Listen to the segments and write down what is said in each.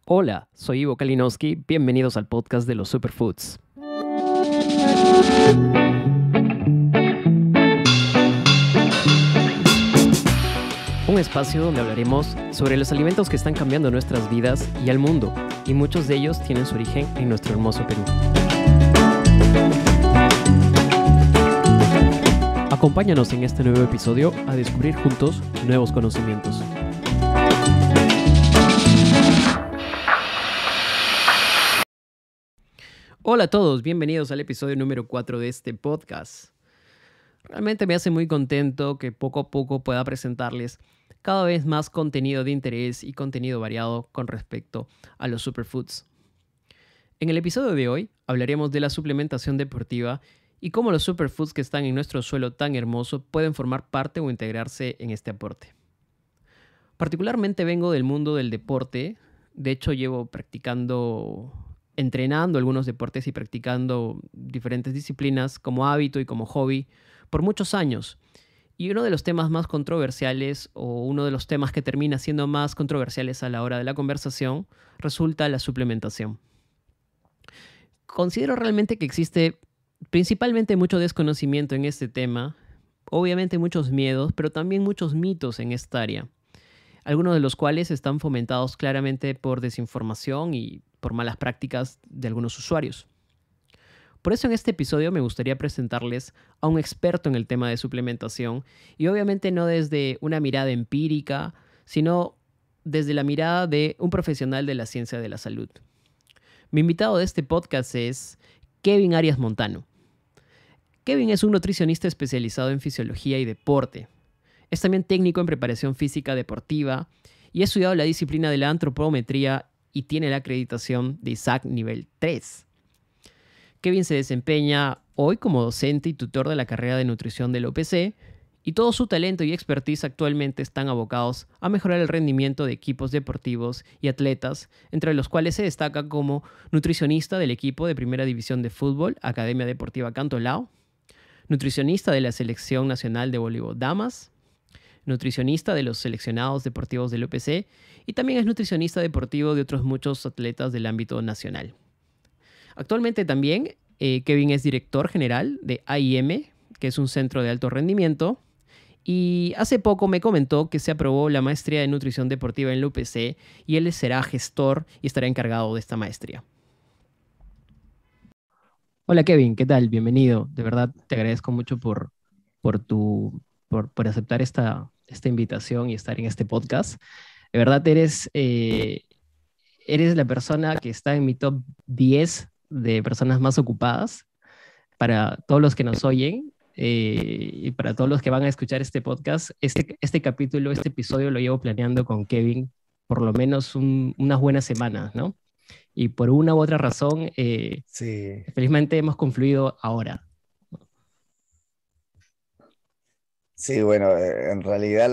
Hola, soy Ivo Kalinowski, bienvenidos al podcast de los Superfoods. Un espacio donde hablaremos sobre los alimentos que están cambiando nuestras vidas y al mundo, y muchos de ellos tienen su origen en nuestro hermoso Perú. Acompáñanos en este nuevo episodio a descubrir juntos nuevos conocimientos. Hola a todos, bienvenidos al episodio número 4 de este podcast. Realmente me hace muy contento que poco a poco pueda presentarles cada vez más contenido de interés y contenido variado con respecto a los superfoods. En el episodio de hoy hablaremos de la suplementación deportiva y cómo los superfoods que están en nuestro suelo tan hermoso pueden formar parte o integrarse en este aporte. Particularmente vengo del mundo del deporte, de hecho llevo entrenando algunos deportes y practicando diferentes disciplinas como hábito y como hobby por muchos años. Y uno de los temas más controversiales o uno de los temas que termina siendo más controversiales a la hora de la conversación resulta la suplementación. Considero realmente que existe principalmente mucho desconocimiento en este tema, obviamente muchos miedos, pero también muchos mitos en esta área, algunos de los cuales están fomentados claramente por desinformación y por malas prácticas de algunos usuarios. Por eso en este episodio me gustaría presentarles a un experto en el tema de suplementación y obviamente no desde una mirada empírica, sino desde la mirada de un profesional de la ciencia de la salud. Mi invitado de este podcast es Kevin Arias Montano. Kevin es un nutricionista especializado en fisiología y deporte. Es también técnico en preparación física deportiva y ha estudiado la disciplina de la antropometría y tiene la acreditación de ISAC nivel 3. Kevin se desempeña hoy como docente y tutor de la carrera de nutrición del UPC y todo su talento y expertise actualmente están abocados a mejorar el rendimiento de equipos deportivos y atletas, entre los cuales se destaca como nutricionista del equipo de Primera División de Fútbol, Academia Deportiva Cantolao, nutricionista de la Selección Nacional de Voleibol Damas, nutricionista de los seleccionados deportivos del UPC y también es nutricionista deportivo de otros muchos atletas del ámbito nacional. Actualmente también Kevin es director general de AIM, que es un centro de alto rendimiento, y hace poco me comentó que se aprobó la maestría de nutrición deportiva en la UPC y él será gestor y estará encargado de esta maestría. Hola Kevin, ¿qué tal? Bienvenido. De verdad te agradezco mucho por aceptar esta invitación y estar en este podcast. De verdad eres la persona que está en mi top 10 de personas más ocupadas para todos los que nos oyen y para todos los que van a escuchar este podcast. Este capítulo, este episodio lo llevo planeando con Kevin por lo menos unas buenas semanas, ¿no? Y por una u otra razón, Sí, felizmente hemos confluido ahora. sí, bueno, en realidad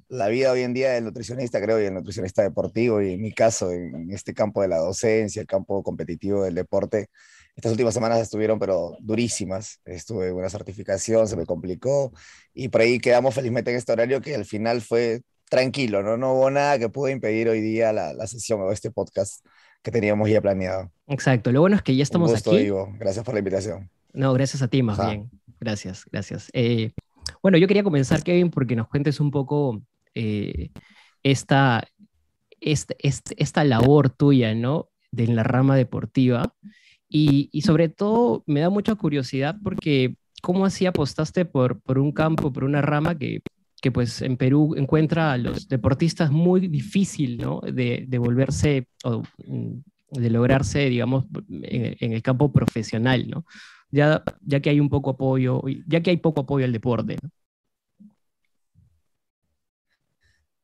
la vida hoy en día del nutricionista, creo, y el nutricionista deportivo, y en mi caso, en este campo de la docencia, el campo competitivo del deporte, estas últimas semanas estuvieron, pero durísimas. Estuve en una certificación, se me complicó, y por ahí quedamos felizmente en este horario que al final fue tranquilo, ¿no? No hubo nada que pudo impedir hoy día la sesión o este podcast que teníamos ya planeado. Exacto, lo bueno es que ya Un estamos gusto, aquí. Ivo. Gracias por la invitación. No, gracias a ti más Ajá. bien. Gracias, gracias. Bueno, yo quería comenzar, Kevin, porque nos cuentes un poco eh, esta, esta labor tuya, ¿no? De la rama deportiva. Y sobre todo me da mucha curiosidad porque cómo así apostaste por un campo, por una rama que pues en Perú encuentra a los deportistas muy difícil, ¿no? De volverse o de lograrse, digamos, en el campo profesional, ¿no? Ya que hay un poco apoyo, ya que hay poco apoyo al deporte, ¿no?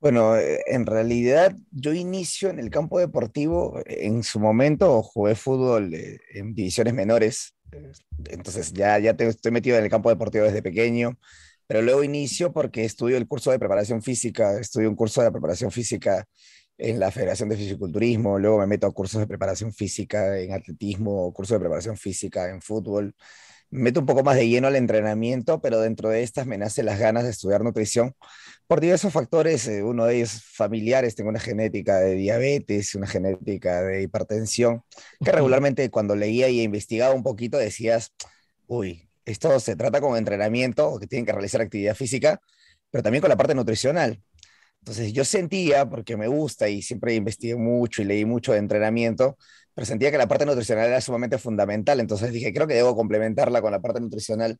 Bueno, en realidad yo inicio en el campo deportivo. En su momento jugué fútbol en divisiones menores, entonces estoy metido en el campo deportivo desde pequeño, pero luego inicio porque estudio el curso de preparación física, estudio un curso de preparación física en la Federación de Fisiculturismo, luego me meto a cursos de preparación física en atletismo, curso de preparación física en fútbol. meto un poco más de lleno al entrenamiento, pero dentro de estas me nacen las ganas de estudiar nutrición por diversos factores, uno de ellos familiares, tengo una genética de diabetes, una genética de hipertensión, que Ujú. regularmente cuando leía y investigaba un poquito decías, uy, esto se trata con entrenamiento, o que tienen que realizar actividad física, pero también con la parte nutricional. Entonces yo sentía, porque me gusta y siempre investigué mucho y leí mucho de entrenamiento, pero sentía que la parte nutricional era sumamente fundamental. Entonces dije, creo que debo complementarla con la parte nutricional.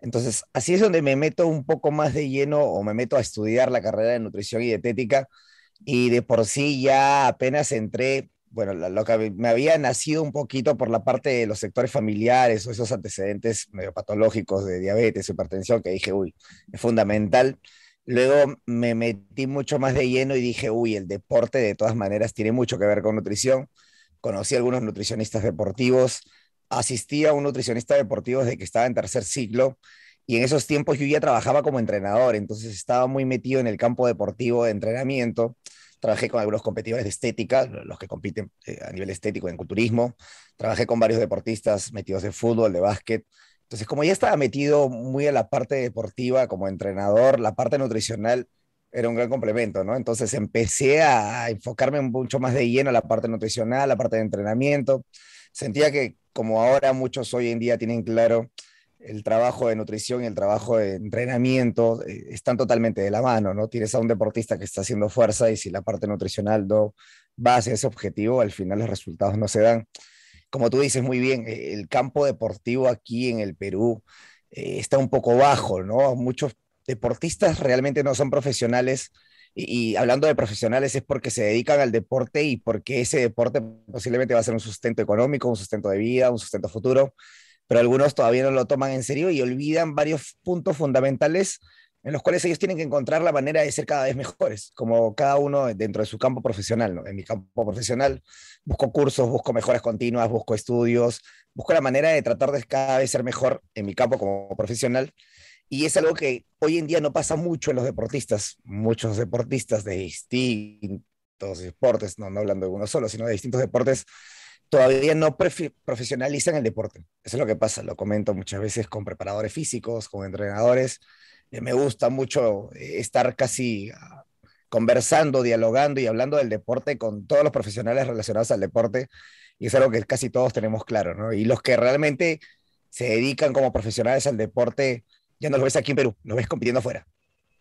Entonces así es donde me meto un poco más de lleno o me meto a estudiar la carrera de nutrición y dietética. Y de por sí ya apenas entré, bueno, lo que me había nacido un poquito por la parte de los sectores familiares o esos antecedentes medio patológicos de diabetes, hipertensión, que dije, uy, es fundamental. Luego me metí mucho más de lleno y dije, uy, el deporte de todas maneras tiene mucho que ver con nutrición. Conocí a algunos nutricionistas deportivos, asistí a un nutricionista deportivo desde que estaba en tercer ciclo y en esos tiempos yo ya trabajaba como entrenador, entonces estaba muy metido en el campo deportivo de entrenamiento. Trabajé con algunos competidores de estética, los que compiten a nivel estético en culturismo. Trabajé con varios deportistas metidos de fútbol, de básquet. Entonces, como ya estaba metido muy a la parte deportiva como entrenador, la parte nutricional era un gran complemento, ¿no? Entonces empecé a enfocarme mucho más de lleno a la parte nutricional, la parte de entrenamiento. Sentía que como ahora muchos hoy en día tienen claro el trabajo de nutrición y el trabajo de entrenamiento están totalmente de la mano, ¿no? Tienes a un deportista que está haciendo fuerza y si la parte nutricional no va hacia ese objetivo, al final los resultados no se dan. Como tú dices muy bien, el campo deportivo aquí en el Perú está un poco bajo, ¿no? Muchos deportistas realmente no son profesionales y hablando de profesionales es porque se dedican al deporte y porque ese deporte posiblemente va a ser un sustento económico, un sustento de vida, un sustento futuro, pero algunos todavía no lo toman en serio y olvidan varios puntos fundamentales en los cuales ellos tienen que encontrar la manera de ser cada vez mejores, como cada uno dentro de su campo profesional, ¿no? En mi campo profesional busco cursos, busco mejoras continuas, busco estudios, busco la manera de tratar de cada vez ser mejor en mi campo como profesional. Y es algo que hoy en día no pasa mucho en los deportistas. Muchos deportistas de distintos deportes, no hablando de uno solo, sino de distintos deportes, todavía no profesionalizan el deporte. Eso es lo que pasa, lo comento muchas veces con preparadores físicos, con entrenadores. Me gusta mucho estar casi conversando, dialogando y hablando del deporte con todos los profesionales relacionados al deporte. Y es algo que casi todos tenemos claro, ¿no? Y los que realmente se dedican como profesionales al deporte, ya no los ves aquí en Perú, los ves compitiendo afuera.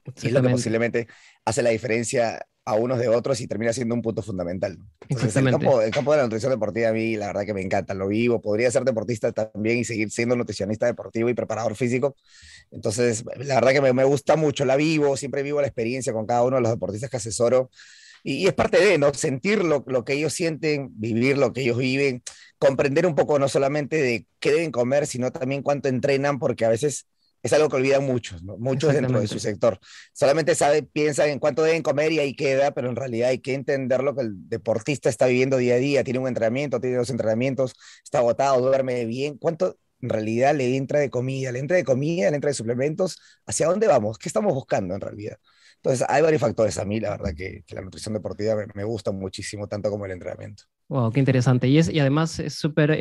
Y es lo que Exactamente, posiblemente hace la diferencia a unos de otros y termina siendo un punto fundamental. Entonces, exactamente. el campo de la nutrición deportiva a mí, la verdad que me encanta, lo vivo. Podría ser deportista también y seguir siendo nutricionista deportivo y preparador físico. Entonces, la verdad que me gusta mucho, la vivo, siempre vivo la experiencia con cada uno de los deportistas que asesoro. Y es parte de, ¿no? Sentir lo que ellos sienten, vivir lo que ellos viven, comprender un poco no solamente de qué deben comer, sino también cuánto entrenan, porque a veces es algo que olvidan muchos, ¿no? Muchos dentro de su Exactamente. sector. Solamente piensan en cuánto deben comer y ahí queda, pero en realidad hay que entender lo que el deportista está viviendo día a día. Tiene un entrenamiento, tiene dos entrenamientos, está agotado, duerme bien. ¿Cuánto en realidad le entra de comida? ¿Le entra de comida? ¿Le entra de suplementos? ¿Hacia dónde vamos? ¿Qué estamos buscando en realidad? Entonces, hay varios factores a mí, la verdad, que la nutrición deportiva me gusta muchísimo, tanto como el entrenamiento. Wow, qué interesante. Y además es súper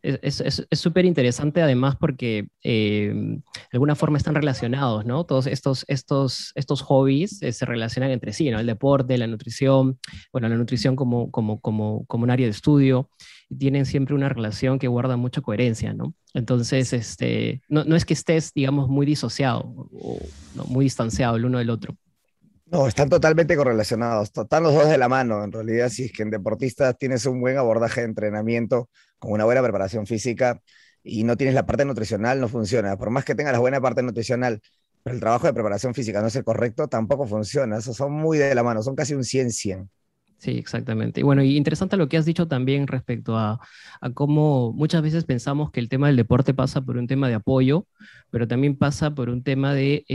es súper interesante además porque de alguna forma están relacionados, ¿no? Todos estos hobbies se relacionan entre sí, ¿no? El deporte, la nutrición, bueno, la nutrición como un área de estudio, tienen siempre una relación que guarda mucha coherencia, ¿no? Entonces, no es que estés, digamos, muy disociado o no, muy distanciado el uno del otro. No, están totalmente correlacionados, están los dos de la mano. En realidad, si es que en deportistas tienes un buen abordaje de entrenamiento, con una buena preparación física y no tienes la parte nutricional, no funciona. Por más que tengas la buena parte nutricional, pero el trabajo de preparación física no es el correcto, tampoco funciona. Esos son muy de la mano, son casi un 100-100. Sí, exactamente. Y bueno, y interesante lo que has dicho también respecto a cómo muchas veces pensamos que el tema del deporte pasa por un tema de apoyo, pero también pasa por un tema de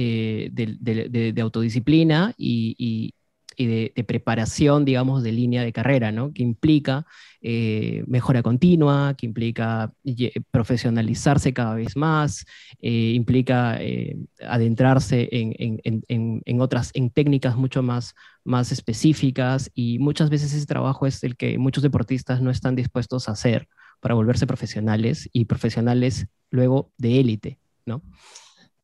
autodisciplina y de preparación, digamos, de línea de carrera, ¿no? Que implica mejora continua, que implica profesionalizarse cada vez más, implica adentrarse en otras, en técnicas mucho más específicas y muchas veces ese trabajo es el que muchos deportistas no están dispuestos a hacer para volverse profesionales y profesionales luego de élite, ¿no?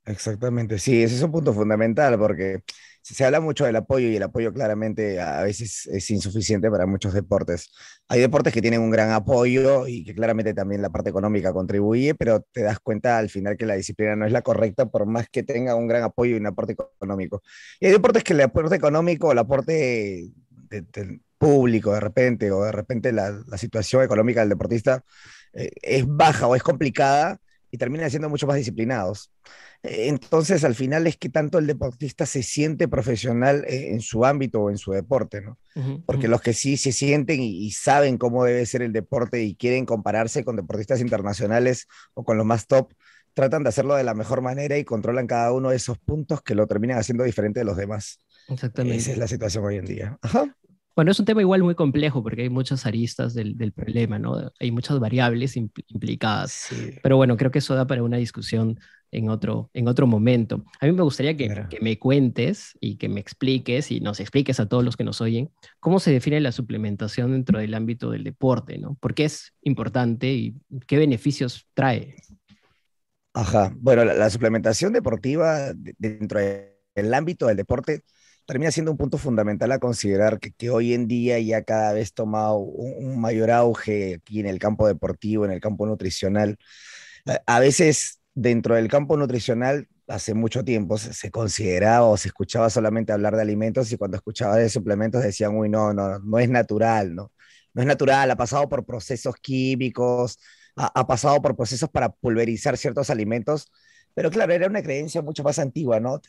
Exactamente, sí, ese es un punto fundamental porque se habla mucho del apoyo y el apoyo claramente a veces es insuficiente para muchos deportes. Hay deportes que tienen un gran apoyo y que claramente también la parte económica contribuye, pero te das cuenta al final que la disciplina no es la correcta por más que tenga un gran apoyo y un aporte económico. Y hay deportes que el aporte económico o el aporte del público de repente o de repente la situación económica del deportista es baja o es complicada y terminan siendo mucho más disciplinados. Entonces, al final es que tanto el deportista se siente profesional en su ámbito o en su deporte, ¿no? Ujú, Porque ujú. los que sí se sienten y saben cómo debe ser el deporte y quieren compararse con deportistas internacionales o con los más top, tratan de hacerlo de la mejor manera y controlan cada uno de esos puntos que lo terminan haciendo diferente de los demás. Esa es Exactamente. la situación hoy en día. Ajá. Bueno, es un tema igual muy complejo porque hay muchas aristas del problema, ¿no? Hay muchas variables implicadas. Sí, Pero bueno, creo que eso da para una discusión en otro momento. A mí me gustaría claro. que me cuentes y que me expliques y nos expliques a todos los que nos oyen cómo se define la suplementación dentro del ámbito del deporte, ¿no? ¿Por qué es importante y qué beneficios trae? Ajá. Bueno, la suplementación deportiva dentro del ámbito del deporte termina siendo un punto fundamental a considerar que hoy en día ya cada vez toma un mayor auge aquí en el campo deportivo, en el campo nutricional. A veces dentro del campo nutricional, hace mucho tiempo se consideraba o se escuchaba solamente hablar de alimentos y cuando escuchaba de suplementos decían, uy, no, no, no es natural, ¿no? No es natural, ha pasado por procesos químicos, ha pasado por procesos para pulverizar ciertos alimentos, pero claro, era una creencia mucho más antigua, ¿no?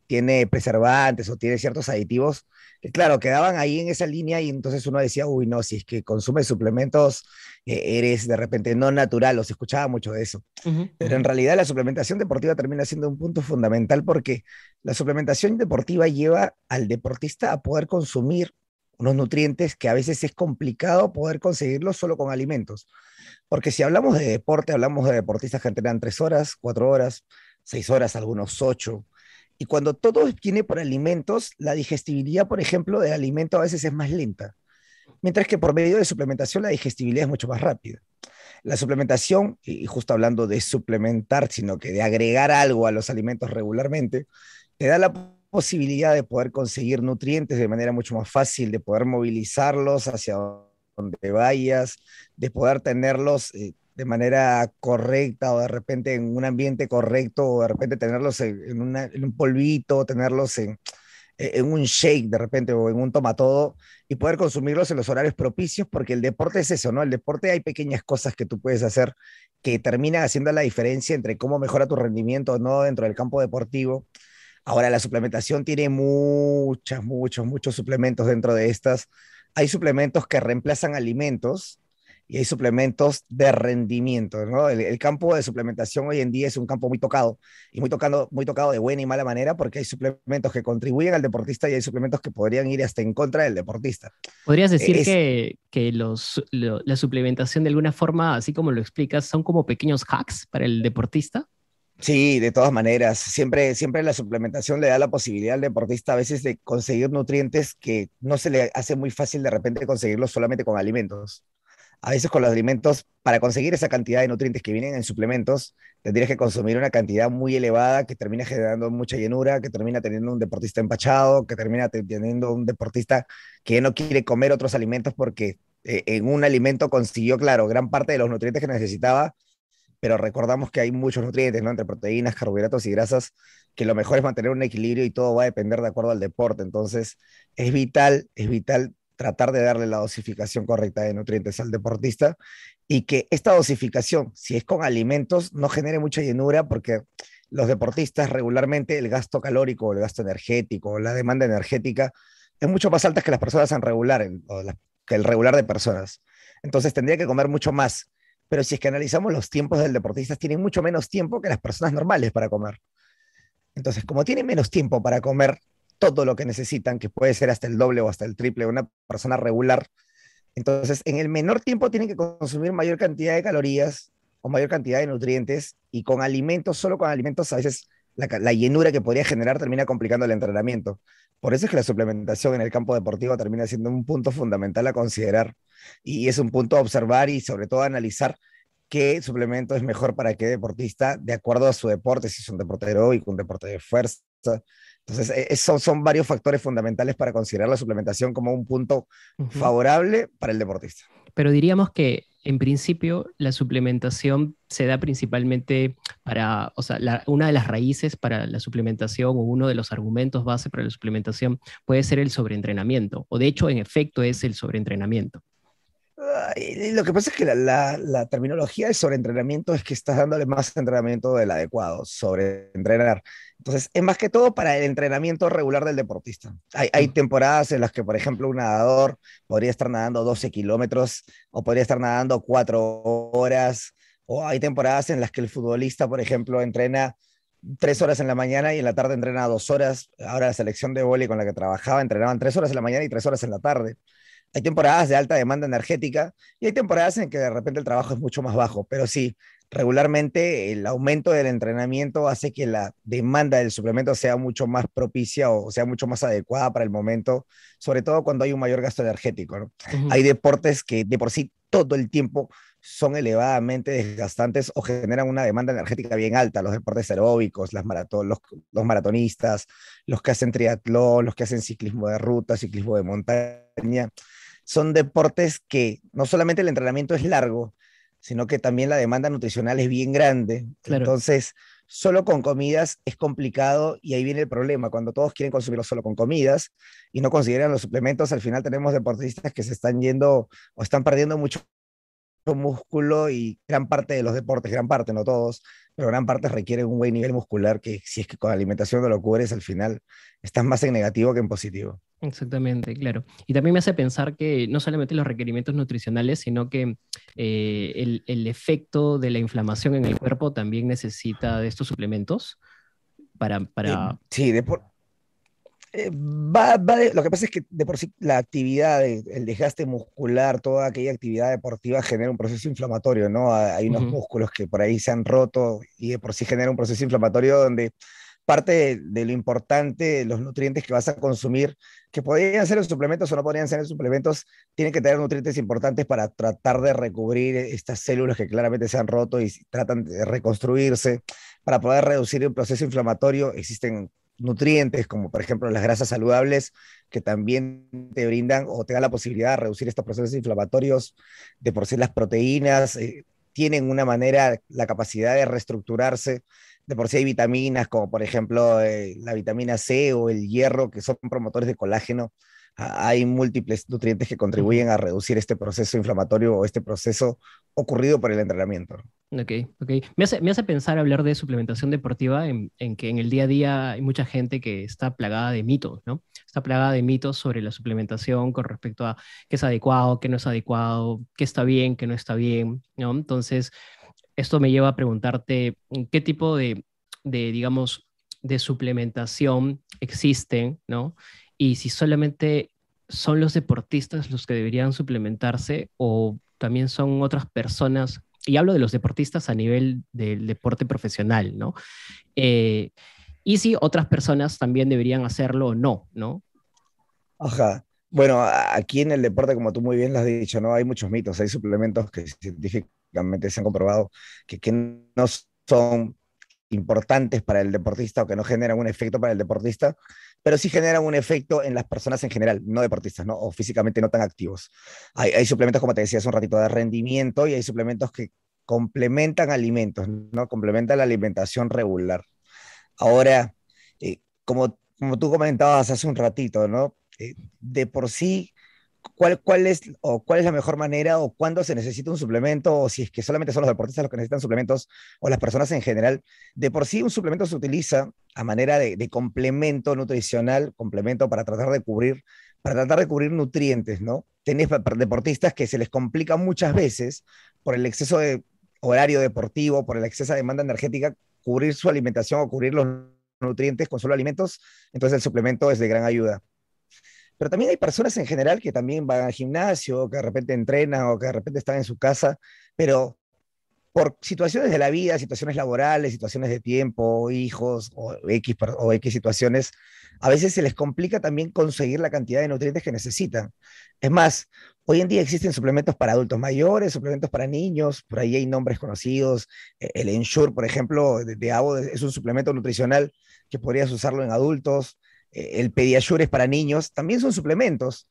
Tiene preservantes o tiene ciertos aditivos que, claro, quedaban ahí en esa línea y entonces uno decía, uy, no, si es que consumes suplementos, eres de repente no natural, o se escuchaba mucho de eso. Ujú, Pero ujú. en realidad la suplementación deportiva termina siendo un punto fundamental porque la suplementación deportiva lleva al deportista a poder consumir unos nutrientes que a veces es complicado poder conseguirlos solo con alimentos. Porque si hablamos de deporte, hablamos de deportistas que entrenan 3 horas, 4 horas, 6 horas, algunos 8. Y cuando todo viene por alimentos, la digestibilidad, por ejemplo, del alimento a veces es más lenta. Mientras que por medio de suplementación la digestibilidad es mucho más rápida. La suplementación, y justo hablando de suplementar, sino que de agregar algo a los alimentos regularmente, te da la posibilidad de poder conseguir nutrientes de manera mucho más fácil, de poder movilizarlos hacia donde vayas, de poder tenerlos de manera correcta o de repente en un ambiente correcto o de repente tenerlos en un polvito, tenerlos en un shake de repente o en un tomatodo y poder consumirlos en los horarios propicios, porque el deporte es eso, ¿no? El deporte hay pequeñas cosas que tú puedes hacer que terminan haciendo la diferencia entre cómo mejora tu rendimiento o no dentro del campo deportivo. Ahora, la suplementación tiene muchos suplementos dentro de estas. Hay suplementos que reemplazan alimentos y hay suplementos de rendimiento, ¿no? El campo de suplementación hoy en día es un campo muy tocado y muy tocado de buena y mala manera porque hay suplementos que contribuyen al deportista y hay suplementos que podrían ir hasta en contra del deportista. ¿Podrías decir Es, que la suplementación de alguna forma, así como lo explicas, son como pequeños hacks para el deportista? sí, de todas maneras, siempre la suplementación le da la posibilidad al deportista a veces de conseguir nutrientes que no se le hace muy fácil de repente conseguirlos solamente con alimentos. A veces con los alimentos, para conseguir esa cantidad de nutrientes que vienen en suplementos, tendrías que consumir una cantidad muy elevada que termina generando mucha llenura, que termina teniendo un deportista empachado, que termina teniendo un deportista que ya no quiere comer otros alimentos porque en un alimento consiguió, claro, gran parte de los nutrientes que necesitaba, pero recordamos que hay muchos nutrientes, ¿no? Entre proteínas, carbohidratos y grasas, que lo mejor es mantener un equilibrio y todo va a depender de acuerdo al deporte. Entonces, es vital tratar de darle la dosificación correcta de nutrientes al deportista y que esta dosificación, si es con alimentos, no genere mucha llenura porque los deportistas regularmente el gasto calórico, el gasto energético, la demanda energética es mucho más alta que las personas en regular, que el regular de personas. Entonces tendría que comer mucho más, pero si es que analizamos los tiempos del deportista, tienen mucho menos tiempo que las personas normales para comer. Entonces, como tienen menos tiempo para comer todo lo que necesitan, que puede ser hasta el doble o hasta el triple de una persona regular, entonces en el menor tiempo tienen que consumir mayor cantidad de calorías o mayor cantidad de nutrientes y con alimentos, solo con alimentos, a veces la llenura que podría generar termina complicando el entrenamiento. Por eso es que la suplementación en el campo deportivo termina siendo un punto fundamental a considerar Y es un punto a observar y sobre todo analizar qué suplemento es mejor para qué deportista, de acuerdo a su deporte, si es un deporte aeróbico, un deporte de fuerza. Entonces, esos son varios factores fundamentales para considerar la suplementación como un punto Ujú. favorable para el deportista. Pero diríamos que en principio la suplementación se da principalmente para, o sea, una de las raíces para la suplementación o uno de los argumentos base para la suplementación puede ser el sobreentrenamiento, o de hecho en efecto es el sobreentrenamiento. Y lo que pasa es que la terminología de sobreentrenamiento es que estás dándole más entrenamiento del adecuado, sobreentrenar. Entonces, es más que todo para el entrenamiento regular del deportista. Hay Mm. temporadas en las que, por ejemplo, un nadador podría estar nadando 12 kilómetros o podría estar nadando 4 horas, o hay temporadas en las que el futbolista, por ejemplo, entrena 3 horas en la mañana y en la tarde entrena 2 horas. Ahora la selección de vóley con la que trabajaba entrenaban 3 horas en la mañana y 3 horas en la tarde. Hay temporadas de alta demanda energética y hay temporadas en que de repente el trabajo es mucho más bajo, pero sí, regularmente el aumento del entrenamiento hace que la demanda del suplemento sea mucho más propicia o sea mucho más adecuada para el momento, sobre todo cuando hay un mayor gasto energético, ¿no? Ujú. Hay deportes que de por sí todo el tiempo son elevadamente desgastantes o generan una demanda energética bien alta, los deportes aeróbicos, los maratonistas, los que hacen triatlón, los que hacen ciclismo de ruta, ciclismo de montaña, son deportes que no solamente el entrenamiento es largo, sino que también la demanda nutricional es bien grande. Claro. Entonces, solo con comidas es complicado y ahí viene el problema. Cuando todos quieren consumirlo solo con comidas y no consideran los suplementos, al final tenemos deportistas que se están yendo o están perdiendo mucho músculo y gran parte de los deportes, gran parte, no todos, pero gran parte requieren un buen nivel muscular que si es que con la alimentación no lo cubres, al final estás más en negativo que en positivo. Exactamente, claro. Y también me hace pensar que no solamente los requerimientos nutricionales, sino que el efecto de la inflamación en el cuerpo también necesita de estos suplementos para... Sí, lo que pasa es que de por sí la actividad, el desgaste muscular, toda aquella actividad deportiva genera un proceso inflamatorio, ¿no? Hay unos Ujú. músculos que por ahí se han roto y de por sí genera un proceso inflamatorio donde parte de lo importante, los nutrientes que vas a consumir, que podrían ser los suplementos o no podrían ser los suplementos, tienen que tener nutrientes importantes para tratar de recubrir estas células que claramente se han roto y tratan de reconstruirse. Para poder reducir el proceso inflamatorio, existen nutrientes, como por ejemplo las grasas saludables, que también te brindan o te dan la posibilidad de reducir estos procesos inflamatorios. De por sí las proteínas tienen una manera, la capacidad de reestructurarse. De por sí hay vitaminas, como por ejemplo la vitamina C o el hierro, que son promotores de colágeno. Hay múltiples nutrientes que Ujú. contribuyen a reducir este proceso inflamatorio o este proceso ocurrido por el entrenamiento. Ok, ok. Me hace pensar hablar de suplementación deportiva en que en el día a día hay mucha gente que está plagada de mitos, ¿no? Está plagada de mitos sobre la suplementación con respecto a qué es adecuado, qué no es adecuado, qué está bien, qué no está bien, ¿no? Entonces, esto me lleva a preguntarte qué tipo digamos, de suplementación existen, ¿no? Y si solamente son los deportistas los que deberían suplementarse o también son otras personas, y hablo de los deportistas a nivel del deporte profesional, ¿no? Eh, y si otras personas también deberían hacerlo o no, ¿no? Ajá. Bueno, aquí en el deporte, como tú muy bien lo has dicho, ¿no? Hay muchos mitos, hay suplementos que científicamente se han comprobado que no son importantes para el deportista o que no generan un efecto para el deportista, pero sí generan un efecto en las personas en general, no deportistas, ¿no? O físicamente no tan activos. Hay suplementos, como te decía hace un ratito, de rendimiento y hay suplementos que complementan alimentos, ¿no? Complementan la alimentación regular. Ahora, como tú comentabas hace un ratito, ¿no? De por sí, cuál es la mejor manera o cuándo se necesita un suplemento o si es que solamente son los deportistas los que necesitan suplementos o las personas en general? De por sí un suplemento se utiliza a manera de complemento nutricional, complemento para tratar de cubrir nutrientes, ¿no? Tenés deportistas que se les complica muchas veces por el exceso de horario deportivo, por el exceso de demanda energética, cubrir su alimentación o cubrir los nutrientes con solo alimentos, entonces el suplemento es de gran ayuda. Pero también hay personas en general que también van al gimnasio, que de repente entrenan o que de repente están en su casa, pero por situaciones de la vida, situaciones laborales, situaciones de tiempo, hijos o X situaciones, a veces se les complica también conseguir la cantidad de nutrientes que necesitan. Es más, hoy en día existen suplementos para adultos mayores, suplementos para niños, por ahí hay nombres conocidos. El Ensure, por ejemplo, de Avo, es un suplemento nutricional que podrías usarlo en adultos. El Pediasure es para niños, también son suplementos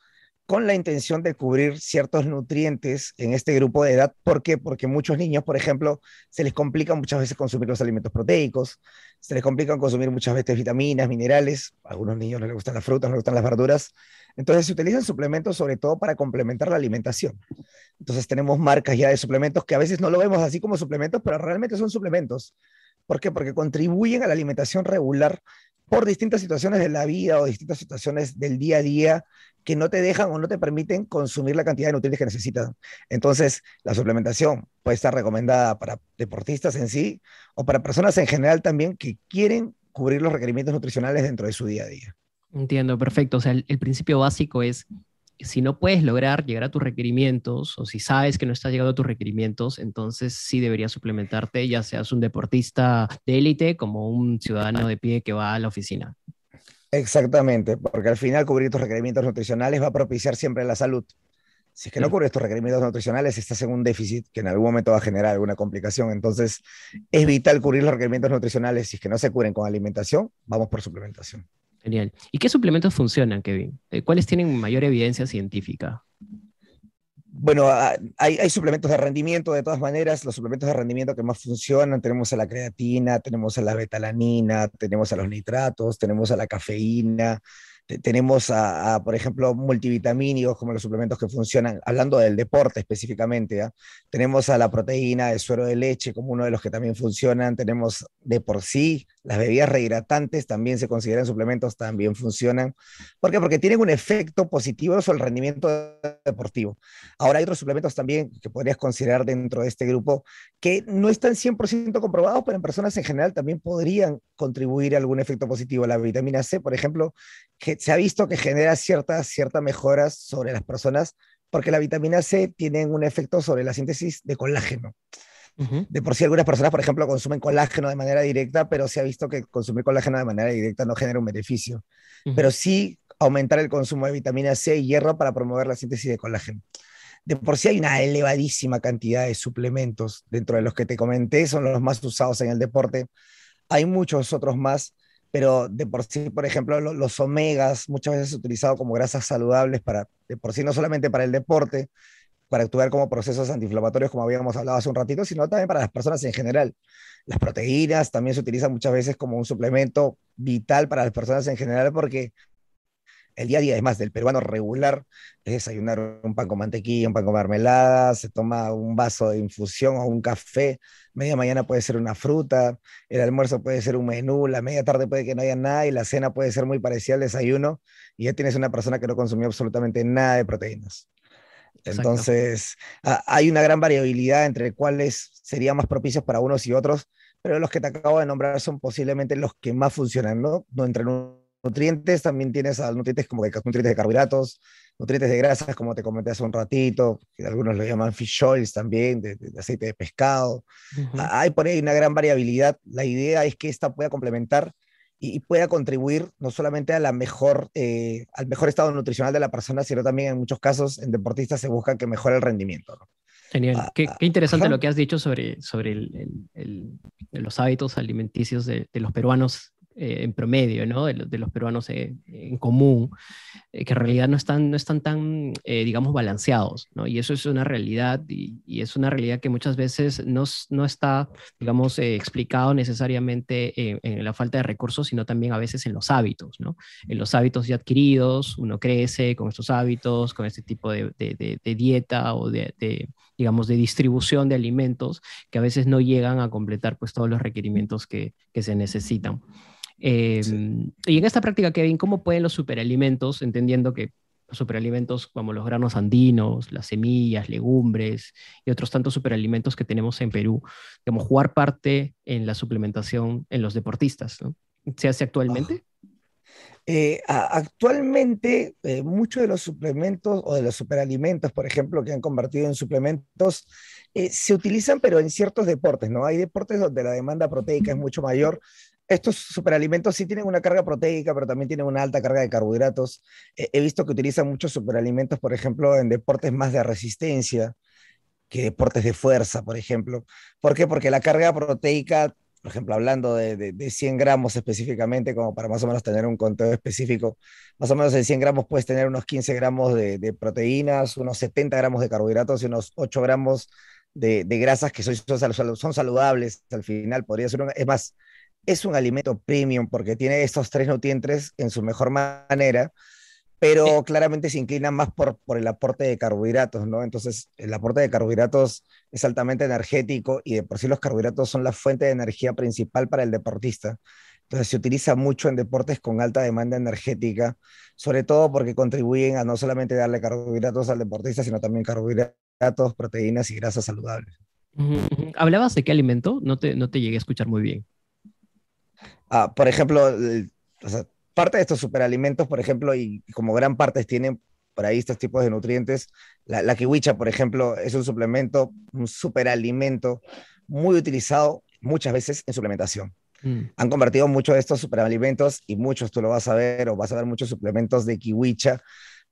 con la intención de cubrir ciertos nutrientes en este grupo de edad. ¿Por qué? Porque muchos niños, por ejemplo, se les complica muchas veces consumir los alimentos proteicos, se les complica consumir muchas veces vitaminas, minerales, a algunos niños no les gustan las frutas, no les gustan las verduras, entonces se utilizan suplementos sobre todo para complementar la alimentación. Entonces tenemos marcas ya de suplementos que a veces no lo vemos así como suplementos, pero realmente son suplementos. ¿Por qué? Porque contribuyen a la alimentación regular por distintas situaciones de la vida o distintas situaciones del día a día que no te dejan o no te permiten consumir la cantidad de nutrientes que necesitas. Entonces, la suplementación puede estar recomendada para deportistas en sí o para personas en general también que quieren cubrir los requerimientos nutricionales dentro de su día a día. Entiendo, perfecto. O sea, el principio básico es, si no puedes lograr llegar a tus requerimientos o si sabes que no estás llegando a tus requerimientos, entonces sí deberías suplementarte, ya seas un deportista de élite como un ciudadano de pie que va a la oficina. Exactamente, porque al final cubrir tus requerimientos nutricionales va a propiciar siempre la salud. Si es que no cubres tus requerimientos nutricionales, estás en un déficit que en algún momento va a generar alguna complicación. Entonces, es vital cubrir los requerimientos nutricionales. Si es que no se cubren con alimentación, vamos por suplementación. Genial. ¿Y qué suplementos funcionan, Kevin? ¿Cuáles tienen mayor evidencia científica? Bueno, hay suplementos de rendimiento, de todas maneras, los suplementos de rendimiento que más funcionan, tenemos a la creatina, tenemos a la betalanina, tenemos a los nitratos, tenemos a la cafeína, tenemos por ejemplo, multivitamínicos como los suplementos que funcionan, hablando del deporte específicamente, ¿ah? Tenemos a la proteína de suero de leche como uno de los que también funcionan, tenemos de por sí las bebidas rehidratantes, también se consideran suplementos, también funcionan. ¿Por qué? Porque tienen un efecto positivo sobre el rendimiento deportivo. Ahora hay otros suplementos también que podrías considerar dentro de este grupo que no están 100% comprobados, pero en personas en general también podrían contribuir a algún efecto positivo. La vitamina C, por ejemplo, que se ha visto que genera ciertas mejoras sobre las personas porque la vitamina C tiene un efecto sobre la síntesis de colágeno. Ujú. De por sí algunas personas, por ejemplo, consumen colágeno de manera directa, pero se ha visto que consumir colágeno de manera directa no genera un beneficio. Pero Ujú. sí aumentar el consumo de vitamina C y hierro para promover la síntesis de colágeno. De por sí hay una elevadísima cantidad de suplementos, dentro de los que te comenté, son los más usados en el deporte. Hay muchos otros más, pero de por sí, por ejemplo, los omegas, muchas veces utilizados como grasas saludables para, de por sí, no solamente para el deporte, para actuar como procesos antiinflamatorios, como habíamos hablado hace un ratito, sino también para las personas en general. Las proteínas también se utilizan muchas veces como un suplemento vital para las personas en general porque el día a día, además del peruano regular, es desayunar un pan con mantequilla, un pan con mermelada, se toma un vaso de infusión o un café, media mañana puede ser una fruta, el almuerzo puede ser un menú, la media tarde puede que no haya nada y la cena puede ser muy parecida al desayuno y ya tienes una persona que no consumió absolutamente nada de proteínas. Exacto. Entonces, hay una gran variabilidad entre cuáles serían más propicios para unos y otros, pero los que te acabo de nombrar son posiblemente los que más funcionan, ¿no? No entre nutrientes, también tienes a nutrientes como que nutrientes de carbohidratos, nutrientes de grasas, como te comenté hace un ratito, que algunos lo llaman fish oils también, de aceite de pescado. Ujú. Hay por ahí una gran variabilidad. La idea es que esta pueda complementar y pueda contribuir no solamente a al mejor estado nutricional de la persona, sino también en muchos casos en deportistas se busca que mejore el rendimiento, ¿no? Genial. Ah, Qué interesante ajá. lo que has dicho sobre los hábitos alimenticios de los peruanos en promedio, ¿no? De los peruanos en común, que en realidad no están tan, digamos, balanceados, ¿no? Y eso es una realidad y es una realidad que muchas veces no está, digamos, explicado necesariamente en la falta de recursos, sino también a veces en los hábitos, ¿no? En los hábitos ya adquiridos, uno crece con estos hábitos, con este tipo de dieta o digamos, de distribución de alimentos que a veces no llegan a completar pues todos los requerimientos que se necesitan. Sí. Y en esta práctica, Kevin, ¿cómo pueden los superalimentos, entendiendo que los superalimentos como los granos andinos, las semillas, legumbres y otros tantos superalimentos que tenemos en Perú, digamos, jugar parte en la suplementación en los deportistas, ¿no? ¿Se hace Ajá. actualmente? Actualmente, muchos de los suplementos o de los superalimentos, por ejemplo, que han convertido en suplementos, se utilizan, pero en ciertos deportes, ¿no? Hay deportes donde la demanda proteica es mucho mayor. Estos superalimentos sí tienen una carga proteica, pero también tienen una alta carga de carbohidratos. He visto que utilizan muchos superalimentos, por ejemplo, en deportes más de resistencia que deportes de fuerza, por ejemplo. ¿Por qué? Porque la carga proteica, por ejemplo, hablando de 100 gramos específicamente, como para más o menos tener un conteo específico, más o menos en 100 gramos puedes tener unos 15 gramos de proteínas, unos 70 gramos de carbohidratos y unos 8 gramos de grasas que son saludables al final. Podría ser es más, es un alimento premium porque tiene estos tres nutrientes en su mejor manera, pero claramente se inclina más por el aporte de carbohidratos, ¿no? Entonces, el aporte de carbohidratos es altamente energético y de por sí los carbohidratos son la fuente de energía principal para el deportista. Entonces, se utiliza mucho en deportes con alta demanda energética, sobre todo porque contribuyen a no solamente darle carbohidratos al deportista, sino también carbohidratos, proteínas y grasas saludables. Ujú, ujú. ¿Hablabas de qué alimento? No te llegué a escuchar muy bien. Por ejemplo, o sea, parte de estos superalimentos, por ejemplo, y como gran parte tienen por ahí estos tipos de nutrientes, la kiwicha, por ejemplo, es un suplemento, un superalimento muy utilizado muchas veces en suplementación. Mm, Han convertido muchos de estos superalimentos y muchos tú lo vas a ver o vas a ver muchos suplementos de kiwicha.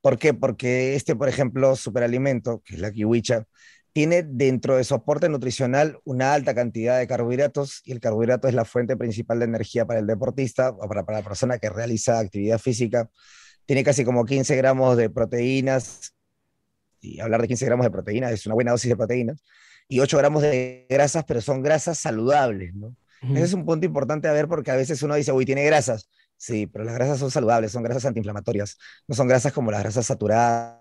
¿Por qué? Porque este, por ejemplo, superalimento, que es la kiwicha, tiene dentro de su aporte nutricional una alta cantidad de carbohidratos y el carbohidrato es la fuente principal de energía para el deportista o para la persona que realiza actividad física. Tiene casi como 15 gramos de proteínas y hablar de 15 gramos de proteínas es una buena dosis de proteínas y 8 gramos de grasas, pero son grasas saludables, ¿no? Ese ujú. es un punto importante a ver porque a veces uno dice, uy, tiene grasas. Sí, pero las grasas son saludables, son grasas antiinflamatorias, no son grasas como las grasas saturadas,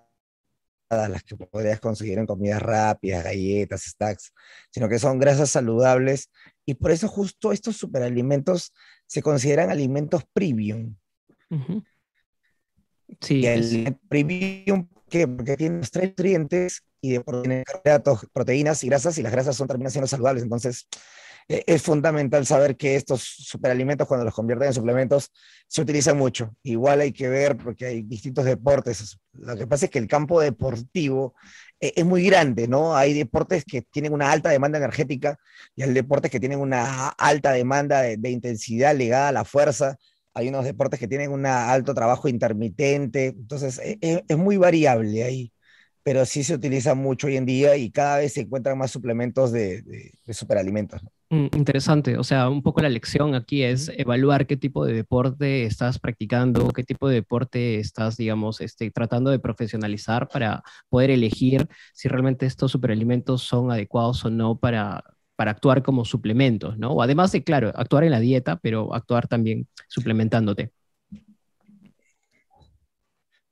las que podrías conseguir en comidas rápidas, galletas, snacks, sino que son grasas saludables y por eso justo estos superalimentos se consideran alimentos premium. Ujú. Y Sí, el premium, ¿qué? Porque tiene los tres nutrientes y de tiene carbohidratos, proteínas y grasas, y las grasas terminan siendo saludables. Entonces, es fundamental saber que estos superalimentos, cuando los convierten en suplementos, se utilizan mucho. Igual hay que ver, porque hay distintos deportes. Lo que pasa es que el campo deportivo es muy grande, ¿no? Hay deportes que tienen una alta demanda energética y hay deportes que tienen una alta demanda de intensidad ligada a la fuerza. Hay unos deportes que tienen un alto trabajo intermitente, entonces es muy variable ahí, pero sí se utiliza mucho hoy en día y cada vez se encuentran más suplementos de superalimentos, ¿no? Interesante. O sea, un poco la lección aquí es Ujú. evaluar qué tipo de deporte estás practicando, qué tipo de deporte estás, digamos, tratando de profesionalizar para poder elegir si realmente estos superalimentos son adecuados o no para actuar como suplementos, ¿no? O además de, claro, actuar en la dieta, pero actuar también suplementándote.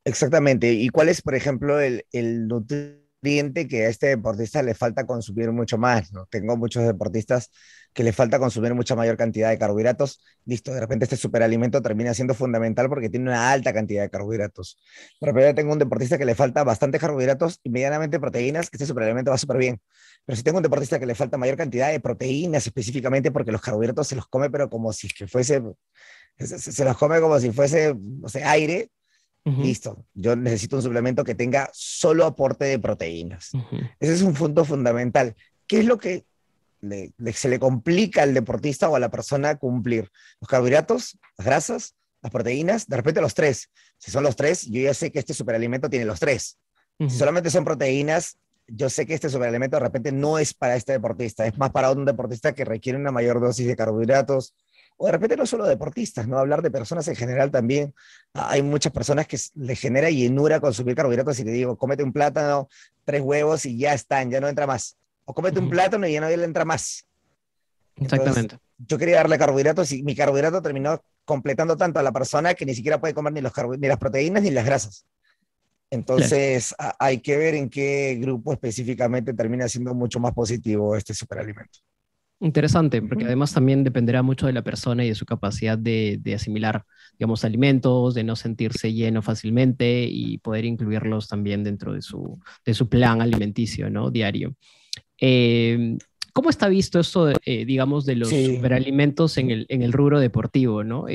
Exactamente. ¿Y cuál es, por ejemplo, el nutriente que a este deportista le falta consumir mucho más, ¿no? Tengo muchos deportistas que le falta consumir mucha mayor cantidad de carbohidratos. Listo, de repente este superalimento termina siendo fundamental porque tiene una alta cantidad de carbohidratos. De repente tengo un deportista que le falta bastante carbohidratos y medianamente proteínas, este superalimento va súper bien. Pero si tengo un deportista que le falta mayor cantidad de proteínas específicamente porque los carbohidratos se los come, pero como si que fuese, se los come como si fuese, no sé, aire. Ujú, Listo, yo necesito un suplemento que tenga solo aporte de proteínas. ujú, Ese es un punto fundamental. ¿Qué es lo que se le complica al deportista o a la persona cumplir? Los carbohidratos, las grasas, las proteínas, de repente los tres. Si son los tres, yo ya sé que este superalimento tiene los tres. Si ujú. solamente son proteínas, yo sé que este superalimento de repente no es para este deportista, es más para un deportista que requiere una mayor dosis de carbohidratos, o de repente no solo deportistas, ¿no? Hablar de personas en general también. Hay muchas personas que les genera llenura consumir carbohidratos y te digo, cómete un plátano, tres huevos y ya están, ya no entra más. O cómete un Ujú. plátano y ya no le entra más. Entonces, Exactamente. yo quería darle carbohidratos y mi carbohidrato terminó completando tanto a la persona que ni siquiera puede comer ni las proteínas ni las grasas. Claro. Entonces, hay que ver en qué grupo específicamente termina siendo mucho más positivo este superalimento. Interesante, porque Ujú. además también dependerá mucho de la persona y de su capacidad de asimilar, digamos, alimentos, de no sentirse lleno fácilmente y poder incluirlos también dentro de su plan alimenticio, ¿no? Diario. Eh, ¿Cómo está visto esto, digamos, de los Sí, superalimentos en el rubro deportivo, ¿no?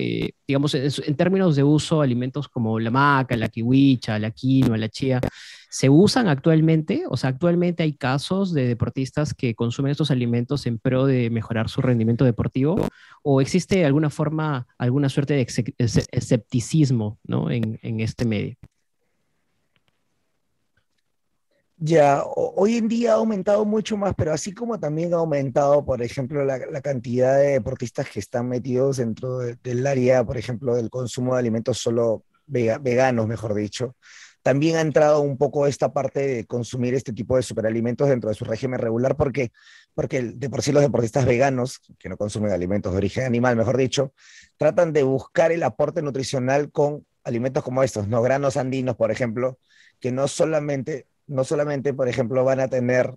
Digamos, en términos de uso, alimentos como la maca, la kiwicha, la quinoa, la chía, ¿se usan actualmente? O sea, actualmente hay casos de deportistas que consumen estos alimentos en pro de mejorar su rendimiento deportivo, ¿o existe alguna forma, alguna suerte de escepticismo, ¿no? En este medio. ya, hoy en día ha aumentado mucho más, pero así como también ha aumentado, por ejemplo, la cantidad de deportistas que están metidos dentro del área, por ejemplo, del consumo de alimentos solo veganos, mejor dicho, también ha entrado un poco esta parte de consumir este tipo de superalimentos dentro de su régimen regular, porque de por sí los deportistas veganos, que no consumen alimentos de origen animal, mejor dicho, tratan de buscar el aporte nutricional con alimentos como estos, no granos andinos, por ejemplo, que no solamente, por ejemplo, van a tener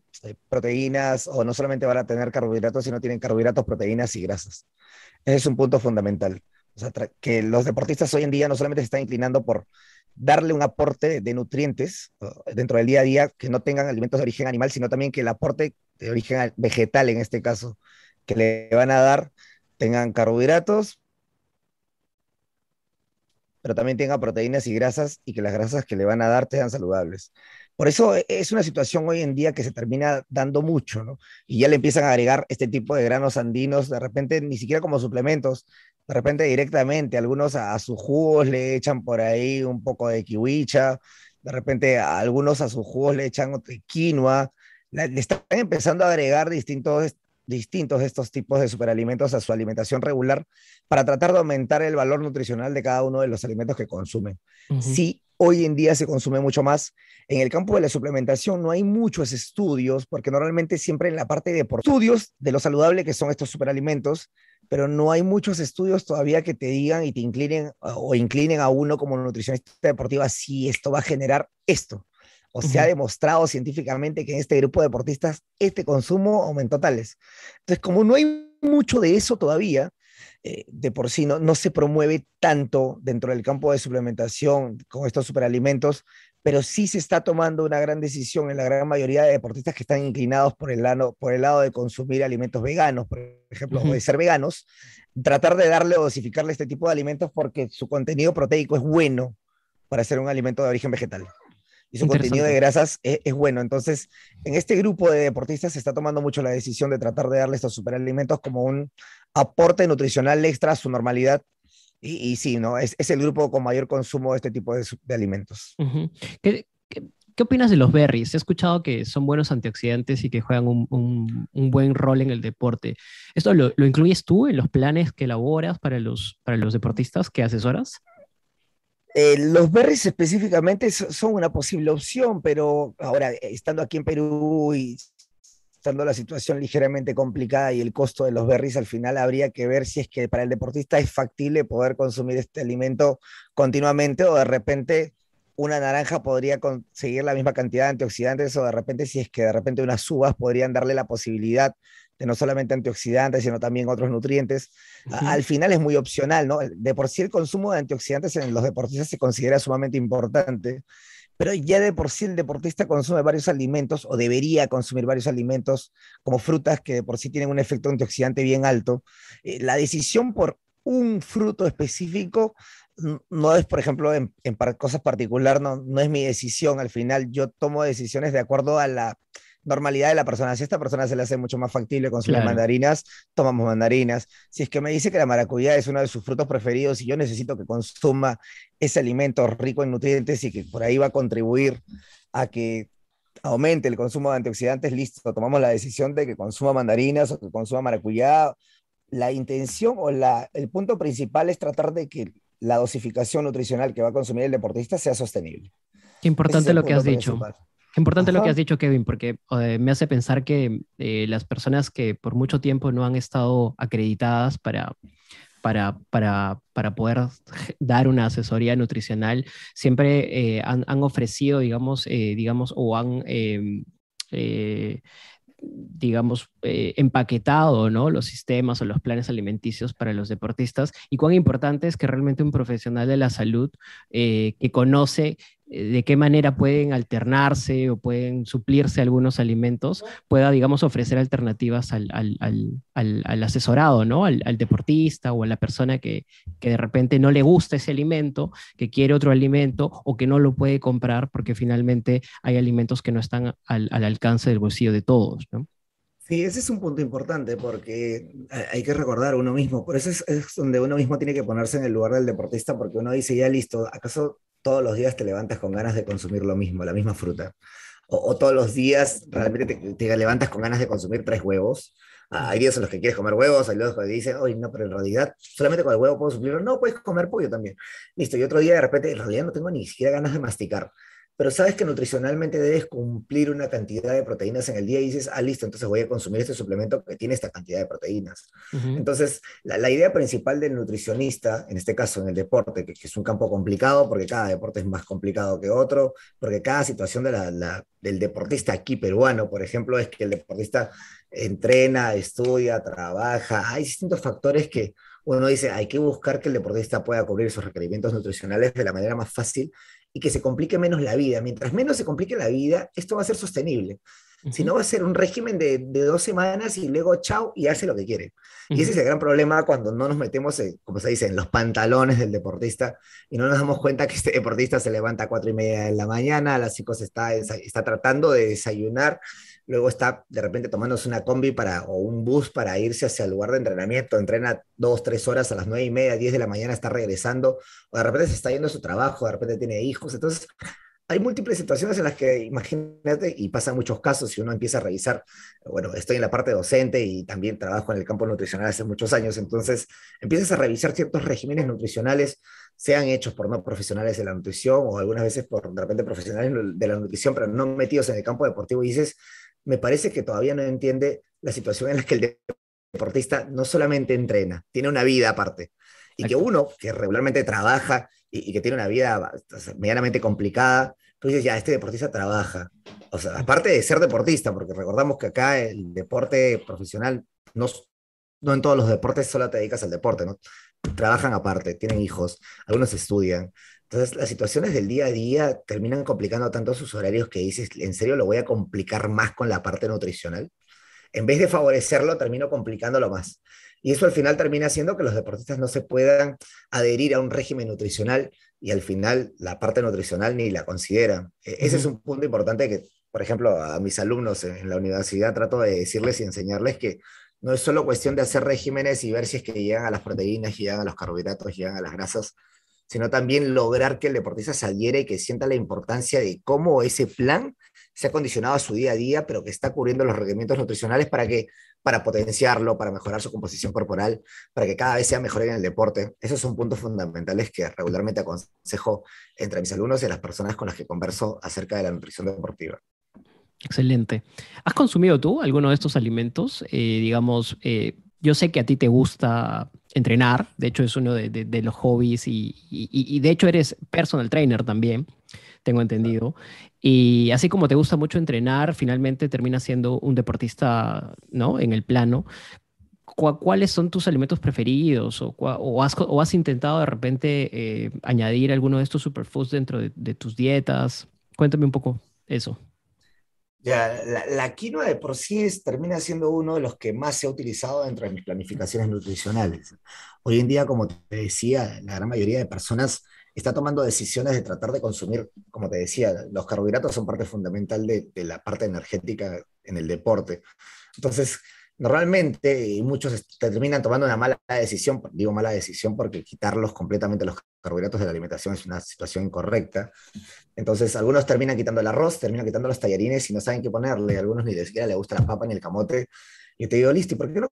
proteínas o no solamente van a tener carbohidratos, sino tienen carbohidratos, proteínas y grasas. Ese es un punto fundamental. O sea, que los deportistas hoy en día no solamente se están inclinando por darle un aporte de nutrientes dentro del día a día que no tengan alimentos de origen animal, sino también que el aporte de origen vegetal, en este caso, que le van a dar, tengan carbohidratos, pero también tenga proteínas y grasas y que las grasas que le van a dar sean saludables. Por eso es una situación hoy en día que se termina dando mucho, ¿no? Y ya le empiezan a agregar este tipo de granos andinos, de repente ni siquiera como suplementos, de repente directamente, algunos a sus jugos le echan por ahí un poco de kiwicha, de repente a algunos a sus jugos le echan quinoa, le están empezando a agregar distintos estos tipos de superalimentos a su alimentación regular para tratar de aumentar el valor nutricional de cada uno de los alimentos que consumen. Ujú, Sí, hoy en día se consume mucho más. En el campo de la suplementación no hay muchos estudios, porque normalmente siempre en la parte de estudios de lo saludable que son estos superalimentos, pero no hay muchos estudios todavía que te digan y te inclinen o inclinen a uno como nutricionista deportiva si esto va a generar esto. O se ha ujú. demostrado científicamente que en este grupo de deportistas este consumo aumentó tales. Entonces, como no hay mucho de eso todavía, de por sí no se promueve tanto dentro del campo de suplementación con estos superalimentos, pero sí se está tomando una gran decisión en la gran mayoría de deportistas que están inclinados por el lado de consumir alimentos veganos, por ejemplo, o Ujú. de ser veganos, tratar de darle o dosificarle este tipo de alimentos porque su contenido proteico es bueno para ser un alimento de origen vegetal y su contenido de Interesante. grasas es bueno. Entonces, en este grupo de deportistas se está tomando mucho la decisión de tratar de darle estos superalimentos como un aporte nutricional extra a su normalidad. Y sí, ¿no? Es el grupo con mayor consumo de este tipo de alimentos. Ujú. ¿Qué opinas de los berries? He escuchado que son buenos antioxidantes y que juegan un buen rol en el deporte. ¿Esto lo incluyes tú en los planes que elaboras para los deportistas que asesoras? Los berries específicamente son una posible opción, pero ahora, estando aquí en Perú y estando la situación ligeramente complicada y el costo de los berries, al final habría que ver si es que para el deportista es factible poder consumir este alimento continuamente o de repente una naranja podría conseguir la misma cantidad de antioxidantes o de repente si es que de repente unas uvas podrían darle la posibilidad de no solamente antioxidantes, sino también otros nutrientes. Ujú, Al final es muy opcional, ¿no? De por sí el consumo de antioxidantes en los deportistas se considera sumamente importante, pero ya de por sí el deportista consume varios alimentos o debería consumir varios alimentos como frutas que de por sí tienen un efecto antioxidante bien alto. La decisión por un fruto específico no es, por ejemplo, en cosas particulares, no es mi decisión. Al final yo tomo decisiones de acuerdo a la normalidad de la persona. Si a esta persona se le hace mucho más factible consumir claro. mandarinas, tomamos mandarinas. Si es que me dice que la maracuyá es uno de sus frutos preferidos y yo necesito que consuma ese alimento rico en nutrientes y que por ahí va a contribuir a que aumente el consumo de antioxidantes, listo, tomamos la decisión de que consuma mandarinas o que consuma maracuyá. La intención o el punto principal es tratar de que la dosificación nutricional que va a consumir el deportista sea sostenible. Qué Ese es importante el lo que has punto dicho. principal. Qué importante lo que has Ajá. dicho, Kevin, porque me hace pensar que las personas que por mucho tiempo no han estado acreditadas para poder dar una asesoría nutricional, siempre han ofrecido, digamos, o han, eh, digamos, empaquetado, ¿no? Los sistemas o los planes alimenticios para los deportistas y cuán importante es que realmente un profesional de la salud que conoce de qué manera pueden alternarse o pueden suplirse algunos alimentos, pueda, digamos, ofrecer alternativas al asesorado, ¿no? Al deportista o a la persona que de repente no le gusta ese alimento, que quiere otro alimento o que no lo puede comprar porque finalmente hay alimentos que no están al alcance del bolsillo de todos, ¿no? Sí, ese es un punto importante porque hay que recordar uno mismo, por eso es donde uno mismo tiene que ponerse en el lugar del deportista, porque uno dice, ya listo, ¿acaso todos los días te levantas con ganas de consumir lo mismo, la misma fruta? O todos los días realmente te levantas con ganas de consumir 3 huevos. Hay días en los que quieres comer huevos, hay días que dicen, oye, no, pero en realidad solamente con el huevo puedo suplirlo. No, puedes comer pollo también. Listo, y otro día de repente, en realidad no tengo ni siquiera ganas de masticar. Pero sabes que nutricionalmente debes cumplir una cantidad de proteínas en el día y dices, ah, listo, entonces voy a consumir este suplemento que tiene esta cantidad de proteínas. Ujú, Entonces, la idea principal del nutricionista, en este caso en el deporte, que es un campo complicado porque cada deporte es más complicado que otro, porque cada situación del deportista aquí peruano, por ejemplo, es que el deportista entrena, estudia, trabaja, hay distintos factores que uno dice, hay que buscar que el deportista pueda cubrir sus requerimientos nutricionales de la manera más fácil y que se complique menos la vida. Mientras menos se complique la vida, esto va a ser sostenible. Si ujú, no, va a ser un régimen de 2 semanas y luego chao y hace lo que quiere. Y ese ujú. es el gran problema cuando no nos metemos, como se dice, en los pantalones del deportista y no nos damos cuenta que este deportista se levanta a 4:30 de la mañana, a las 5 está tratando de desayunar, luego está de repente tomándose una combi o un bus para irse hacia el lugar de entrenamiento, entrena 2, 3 horas a las 9:30, 10 de la mañana está regresando, o de repente se está yendo a su trabajo, de repente tiene hijos, entonces hay múltiples situaciones en las que, imagínate, y pasan muchos casos, si uno empieza a revisar, bueno, estoy en la parte docente y también trabajo en el campo nutricional hace muchos años, entonces empiezas a revisar ciertos regímenes nutricionales, sean hechos por no profesionales de la nutrición o algunas veces por, de repente, profesionales de la nutrición, pero no metidos en el campo deportivo, y dices, me parece que todavía no entiende la situación en la que el deportista no solamente entrena, tiene una vida aparte. Y que Exacto. uno, que regularmente trabaja y que tiene una vida medianamente complicada, tú dices, ya, este deportista trabaja. O sea, aparte de ser deportista, porque recordamos que acá el deporte profesional, no, no en todos los deportes solo te dedicas al deporte, ¿no? Trabajan aparte, tienen hijos, algunos estudian. Entonces, las situaciones del día a día terminan complicando tanto sus horarios que dices, ¿en serio lo voy a complicar más con la parte nutricional? En vez de favorecerlo, termino complicándolo más. Y eso al final termina haciendo que los deportistas no se puedan adherir a un régimen nutricional y al final la parte nutricional ni la consideran. Ese es Ujú. un punto importante que, por ejemplo, a mis alumnos en la universidad trato de decirles y enseñarles que no es solo cuestión de hacer regímenes y ver si es que llegan a las proteínas, llegan a los carbohidratos, llegan a las grasas, sino también lograr que el deportista se adhiere y que sienta la importancia de cómo ese plan se ha condicionado a su día a día, pero que está cubriendo los requerimientos nutricionales para potenciarlo, para mejorar su composición corporal, para que cada vez sea mejor en el deporte. Esos son puntos fundamentales que regularmente aconsejo entre mis alumnos y las personas con las que converso acerca de la nutrición deportiva. Excelente. ¿Has consumido tú alguno de estos alimentos? Digamos, yo sé que a ti te gusta entrenar, de hecho es uno de los hobbies y de hecho eres personal trainer también, tengo entendido. Y así como te gusta mucho entrenar, finalmente terminas siendo un deportista, ¿no? En el plano. ¿Cuáles son tus alimentos preferidos? ¿O has intentado de repente añadir alguno de estos superfoods dentro de tus dietas? Cuéntame un poco eso. Ya, la quinoa de por sí termina siendo uno de los que más se ha utilizado dentro de mis planificaciones nutricionales. Hoy en día, como te decía, la gran mayoría de personas está tomando decisiones de tratar de consumir, como te decía, los carbohidratos son parte fundamental de la parte energética en el deporte. Entonces, normalmente muchos terminan tomando una mala decisión, digo mala decisión porque quitarlos completamente los carbohidratos de la alimentación es una situación incorrecta. Entonces, algunos terminan quitando el arroz, terminan quitando los tallarines y no saben qué ponerle. Algunos ni siquiera les gusta la papa ni el camote. Y te digo, listo, ¿y por qué no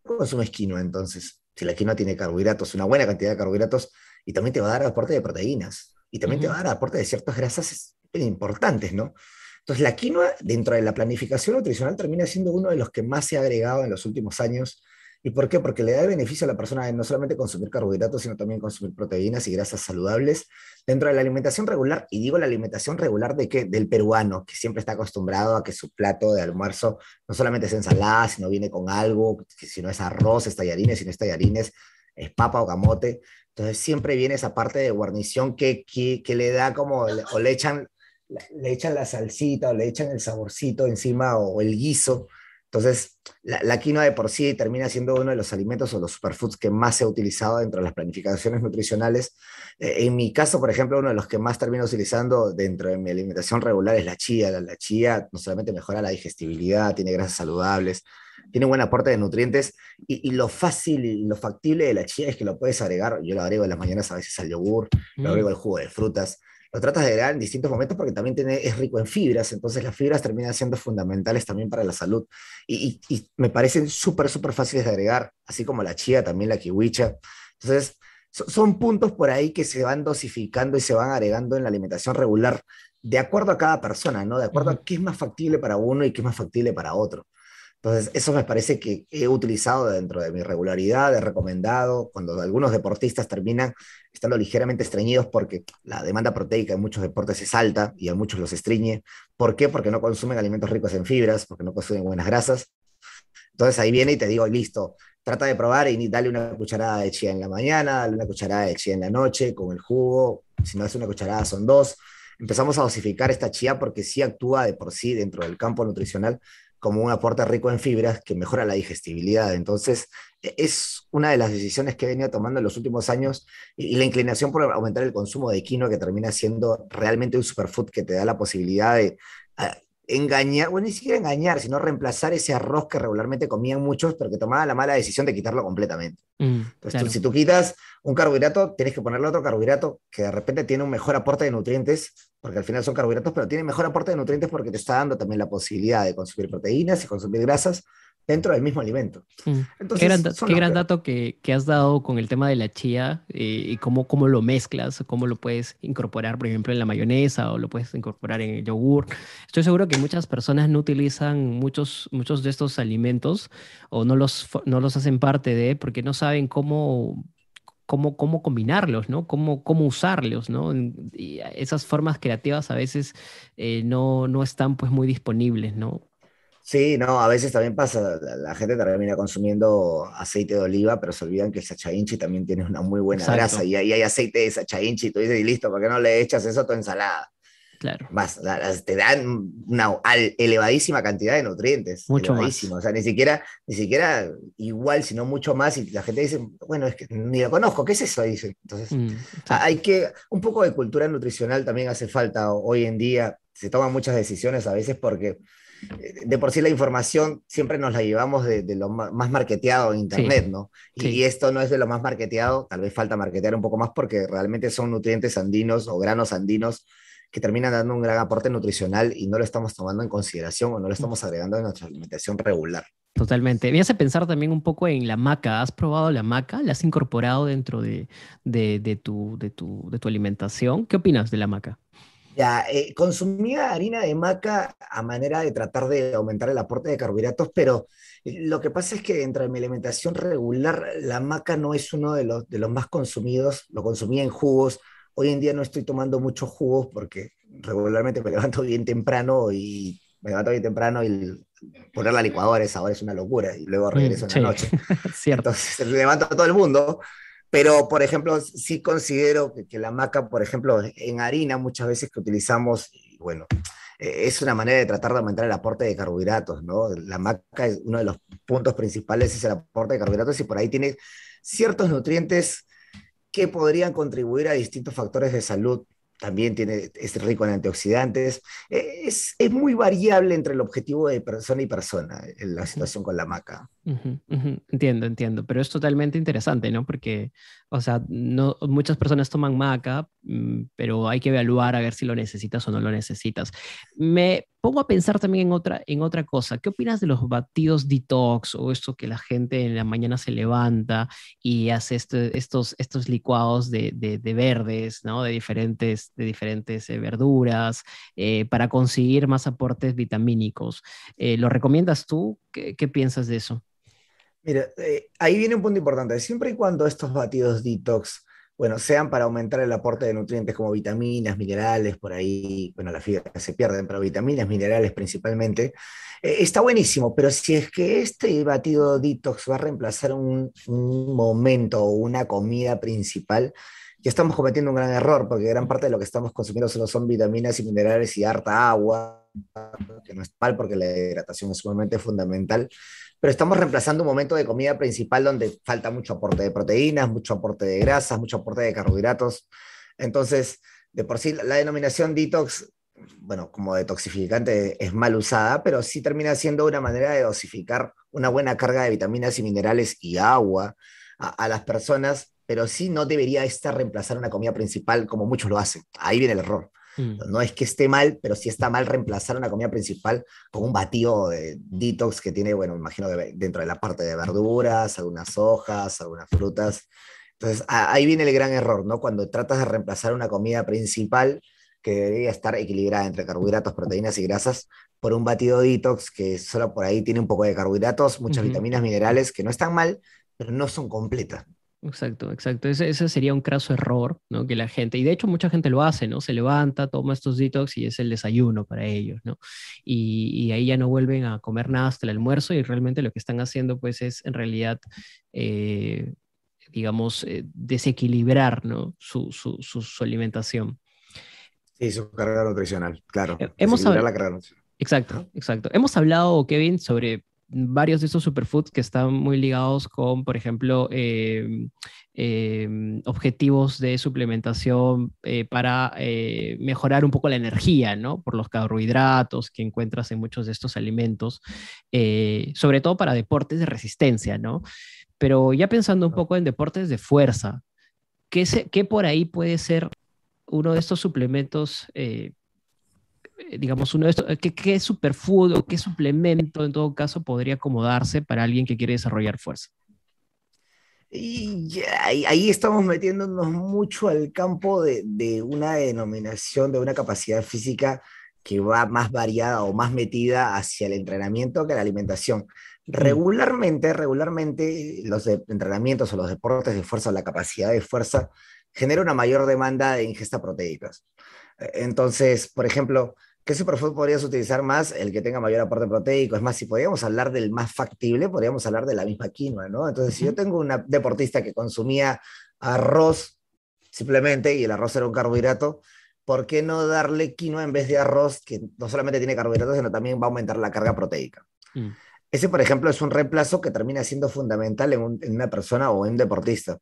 consumes quinoa entonces? Si la quinoa tiene carbohidratos, una buena cantidad de carbohidratos, y también te va a dar aporte de proteínas, y también te va Ujú. a dar aporte de ciertas grasas importantes, ¿no? Entonces, la quinoa, dentro de la planificación nutricional, termina siendo uno de los que más se ha agregado en los últimos años. ¿Y por qué? Porque le da el beneficio a la persona de no solamente consumir carbohidratos, sino también consumir proteínas y grasas saludables dentro de la alimentación regular. Y digo la alimentación regular de qué, del peruano, que siempre está acostumbrado a que su plato de almuerzo no solamente es ensalada, sino viene con algo, que si no es arroz, es tallarines, si no es tallarines, es papa o camote. Entonces siempre viene esa parte de guarnición que le da como, o le echan la salsita o le echan el saborcito encima o el guiso. Entonces, la quinoa de por sí termina siendo uno de los alimentos o los superfoods que más se ha utilizado dentro de las planificaciones nutricionales. En mi caso, por ejemplo, uno de los que más termino utilizando dentro de mi alimentación regular es la chía. La chía no solamente mejora la digestibilidad, tiene grasas saludables, tiene un buen aporte de nutrientes y lo fácil y lo factible de la chía es que lo puedes agregar, yo lo agrego en las mañanas a veces al yogur, lo agrego al jugo de frutas, lo tratas de agregar en distintos momentos porque también es rico en fibras, entonces las fibras terminan siendo fundamentales también para la salud y me parecen súper, súper fáciles de agregar, así como la chía, también la kiwicha. Entonces, son puntos por ahí que se van dosificando y se van agregando en la alimentación regular de acuerdo a cada persona, ¿no? De acuerdo Ujú. a qué es más factible para uno y qué es más factible para otro. Entonces, eso me parece que he utilizado dentro de mi regularidad, he recomendado, cuando algunos deportistas terminan estando ligeramente estreñidos porque la demanda proteica en muchos deportes es alta y a muchos los estreñe. ¿Por qué? Porque no consumen alimentos ricos en fibras, porque no consumen buenas grasas. Entonces ahí viene y te digo, listo, trata de probar y dale una cucharada de chía en la mañana, dale una cucharada de chía en la noche con el jugo, si no es una cucharada son dos. Empezamos a dosificar esta chía porque sí actúa de por sí dentro del campo nutricional como un aporte rico en fibras que mejora la digestibilidad. Entonces, es una de las decisiones que he venido tomando en los últimos años y la inclinación por aumentar el consumo de quinoa, que termina siendo realmente un superfood que te da la posibilidad de engañar, bueno, ni siquiera engañar, sino reemplazar ese arroz que regularmente comían muchos, pero que tomaban la mala decisión de quitarlo completamente. Entonces, Claro. si tú quitas un carbohidrato, tienes que ponerle otro carbohidrato que de repente tiene un mejor aporte de nutrientes, porque al final son carbohidratos, pero tiene mejor aporte de nutrientes porque te está dando también la posibilidad de consumir proteínas y consumir grasas dentro del mismo alimento. Entonces, son Qué los gran que... dato que has dado con el tema de la chía y cómo lo mezclas, cómo lo puedes incorporar, por ejemplo, en la mayonesa o lo puedes incorporar en el yogur. Estoy seguro que muchas personas no utilizan muchos de estos alimentos o no los hacen parte de porque no saben cómo combinarlos, ¿no? Cómo usarlos, ¿no? Y esas formas creativas a veces no están pues muy disponibles, ¿no? Sí, no, a veces también pasa, la gente termina consumiendo aceite de oliva, pero se olvidan que el sacha inchi también tiene una muy buena grasa Exacto, y ahí hay aceite de sacha inchi y tú dices, y listo, ¿por qué no le echas eso a tu ensalada? claro, Más, te dan una elevadísima cantidad de nutrientes, mucho más. elevadísima, o sea, ni siquiera igual, sino mucho más, y la gente dice, bueno, es que ni lo conozco, ¿qué es eso? Dice. Entonces, Exacto. hay que, un poco de cultura nutricional también hace falta hoy en día, se toman muchas decisiones a veces porque de por sí la información siempre nos la llevamos de lo más marketeado en Sí, Internet, ¿no? Y sí. esto no es de lo más marketeado, tal vez falta marketear un poco más porque realmente son nutrientes andinos o granos andinos que terminan dando un gran aporte nutricional y no lo estamos tomando en consideración o no lo Mm, estamos agregando en nuestra alimentación regular. Totalmente. Me hace pensar también un poco en la maca. ¿Has probado la maca? ¿La has incorporado dentro de tu alimentación? ¿Qué opinas de la maca? Ya, consumía harina de maca a manera de tratar de aumentar el aporte de carbohidratos, pero lo que pasa es que dentro de mi alimentación regular, la maca no es uno de los más consumidos, lo consumía en jugos. Hoy en día no estoy tomando muchos jugos porque regularmente me levanto bien temprano y poner la licuadora ahora es una locura y luego regreso en la Sí, noche. cierto. Entonces levanto a todo el mundo, pero, por ejemplo, sí considero que la maca, por ejemplo, en harina muchas veces que utilizamos, y bueno, es una manera de tratar de aumentar el aporte de carbohidratos, ¿no? La maca es uno de los puntos principales, es el aporte de carbohidratos y por ahí tiene ciertos nutrientes que podrían contribuir a distintos factores de salud. También es rico en antioxidantes. Es muy variable entre el objetivo de persona y persona en la situación con la maca. Entiendo, entiendo, pero es totalmente interesante, ¿no? Porque, o sea, no, muchas personas toman maca, pero hay que evaluar a ver si lo necesitas o no lo necesitas. Me pongo a pensar también en otra cosa. ¿Qué opinas de los batidos detox o esto que la gente en la mañana se levanta y hace estos licuados de verdes, ¿no? De diferentes verduras para conseguir más aportes vitamínicos? ¿Lo recomiendas tú? Qué piensas de eso? Mira, ahí viene un punto importante. Siempre y cuando estos batidos detox bueno, sean para aumentar el aporte de nutrientes como vitaminas, minerales, por ahí, bueno, las fibras se pierden, pero vitaminas, minerales principalmente, está buenísimo, pero si es que este batido detox va a reemplazar un momento o una comida principal, ya estamos cometiendo un gran error, porque gran parte de lo que estamos consumiendo solo son vitaminas y minerales y harta agua, que no es mal porque la hidratación es sumamente fundamental, pero estamos reemplazando un momento de comida principal donde falta mucho aporte de proteínas, mucho aporte de grasas, mucho aporte de carbohidratos. Entonces, de por sí, la denominación detox, bueno, como detoxificante es mal usada, pero sí termina siendo una manera de dosificar una buena carga de vitaminas y minerales y agua a las personas, pero sí no debería esta reemplazar una comida principal como muchos lo hacen. Ahí viene el error. Mm. No es que esté mal, pero sí está mal reemplazar una comida principal con un batido de detox que tiene, bueno, imagino que dentro de la parte de verduras, algunas hojas, algunas frutas. Entonces, ahí viene el gran error, ¿no? Cuando tratas de reemplazar una comida principal que debería estar equilibrada entre carbohidratos, proteínas y grasas por un batido detox que solo por ahí tiene un poco de carbohidratos, muchas Ujú. vitaminas, minerales que no están mal, pero no son completas. Exacto, exacto. Ese sería un craso error, ¿no? Que la gente, y de hecho mucha gente lo hace, ¿no? Se levanta, toma estos detox y es el desayuno para ellos, ¿no? Y ahí ya no vuelven a comer nada hasta el almuerzo y realmente lo que están haciendo, pues, es en realidad, eh, digamos, desequilibrar, ¿no? Su alimentación. Sí, su carga nutricional, claro. Hemos, Desequilibrar la carga nutricional. Exacto, Ajá. exacto. Hemos hablado, Kevin, sobre varios de estos superfoods que están muy ligados con, por ejemplo, objetivos de suplementación para mejorar un poco la energía, ¿no? Por los carbohidratos que encuentras en muchos de estos alimentos, sobre todo para deportes de resistencia, ¿no? Pero ya pensando un poco en deportes de fuerza, ¿qué por ahí puede ser uno de estos suplementos? Digamos, uno de estos, ¿qué superfood o qué suplemento en todo caso podría acomodarse para alguien que quiere desarrollar fuerza? Y ya, ahí estamos metiéndonos mucho al campo de una denominación, de una capacidad física que va más variada o más metida hacia el entrenamiento que la alimentación. Mm, Regularmente los entrenamientos o los deportes de fuerza, la capacidad de fuerza, genera una mayor demanda de ingesta proteicas. Entonces, por ejemplo, ¿qué superfood podrías utilizar más? El que tenga mayor aporte proteico. Es más, si podríamos hablar del más factible, podríamos hablar de la misma quinoa, ¿no? Entonces, si yo ujú, tengo una deportista que consumía arroz simplemente, y el arroz era un carbohidrato, ¿por qué no darle quinoa en vez de arroz, que no solamente tiene carbohidratos, sino también va a aumentar la carga proteica? mm, Ese, por ejemplo, es un reemplazo que termina siendo fundamental en una persona o en un deportista.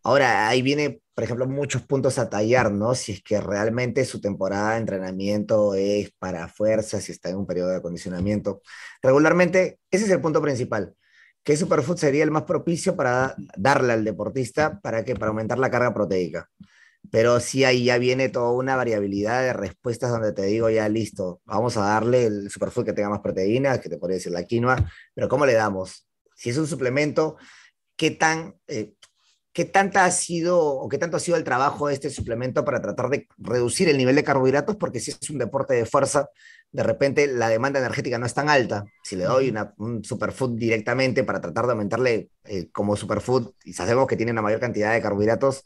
Ahora, ahí viene, por ejemplo, muchos puntos a tallar, ¿no? Si es que realmente su temporada de entrenamiento es para fuerza, si está en un periodo de acondicionamiento. Regularmente, ese es el punto principal. ¿Qué superfood sería el más propicio para darle al deportista para que para aumentar la carga proteica? Pero sí ahí ya viene toda una variabilidad de respuestas donde te digo ya listo, vamos a darle el superfood que tenga más proteínas, que te podría decir la quinoa, pero ¿cómo le damos? Si es un suplemento, ¿qué tan ¿qué tanta ha sido o qué tanto ha sido el trabajo de este suplemento para tratar de reducir el nivel de carbohidratos? Porque si es un deporte de fuerza, de repente la demanda energética no es tan alta. Si le doy ujú. un superfood directamente para tratar de aumentarle como superfood y sabemos que tiene una mayor cantidad de carbohidratos,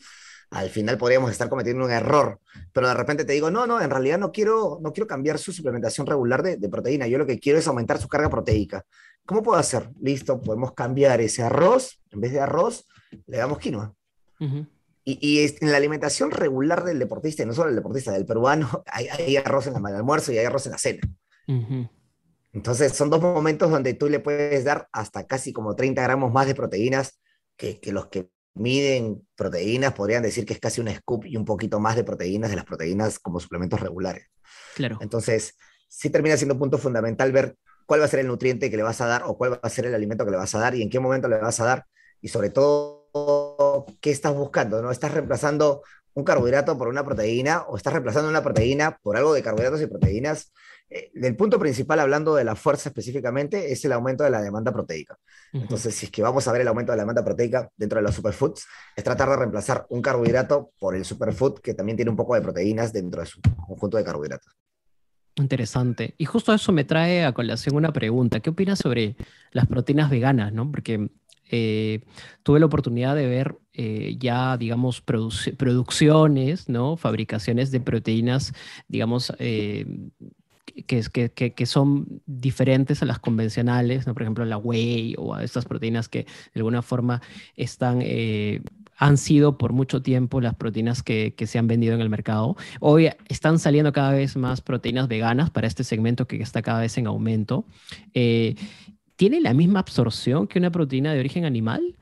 al final podríamos estar cometiendo un error. Pero de repente te digo, no, no, en realidad no quiero cambiar su suplementación regular de proteína. Yo lo que quiero es aumentar su carga proteica. ¿Cómo puedo hacer? Listo, podemos cambiar ese arroz, en vez de arroz, le damos quinoa. Ujú, Y en la alimentación regular del deportista, y no solo del deportista, del peruano, hay arroz en el almuerzo y hay arroz en la cena. ujú. Entonces son dos momentos donde tú le puedes dar hasta casi como 30 gramos más de proteínas que los que miden proteínas podrían decir que es casi un scoop y un poquito más de proteínas de las proteínas como suplementos regulares. Claro. Entonces, sí termina siendo un punto fundamental ver cuál va a ser el nutriente que le vas a dar o cuál va a ser el alimento que le vas a dar y en qué momento le vas a dar y sobre todo qué estás buscando, ¿no? ¿Estás reemplazando un carbohidrato por una proteína o estás reemplazando una proteína por algo de carbohidratos y proteínas? El punto principal, hablando de la fuerza específicamente, es el aumento de la demanda proteica. Ujú. Entonces, si es que vamos a ver el aumento de la demanda proteica dentro de los superfoods, es tratar de reemplazar un carbohidrato por el superfood que también tiene un poco de proteínas dentro de su conjunto de carbohidratos. Interesante. Y justo eso me trae a colación una pregunta. ¿Qué opinas sobre las proteínas veganas, no? Porque tuve la oportunidad de ver ya, digamos, producciones, ¿no? Fabricaciones de proteínas, digamos, que son diferentes a las convencionales, ¿no? Por ejemplo, la whey o a estas proteínas que de alguna forma están, han sido por mucho tiempo las proteínas que se han vendido en el mercado. Hoy están saliendo cada vez más proteínas veganas para este segmento que está cada vez en aumento. Eh, ¿Tiene la misma absorción que una proteína de origen animal?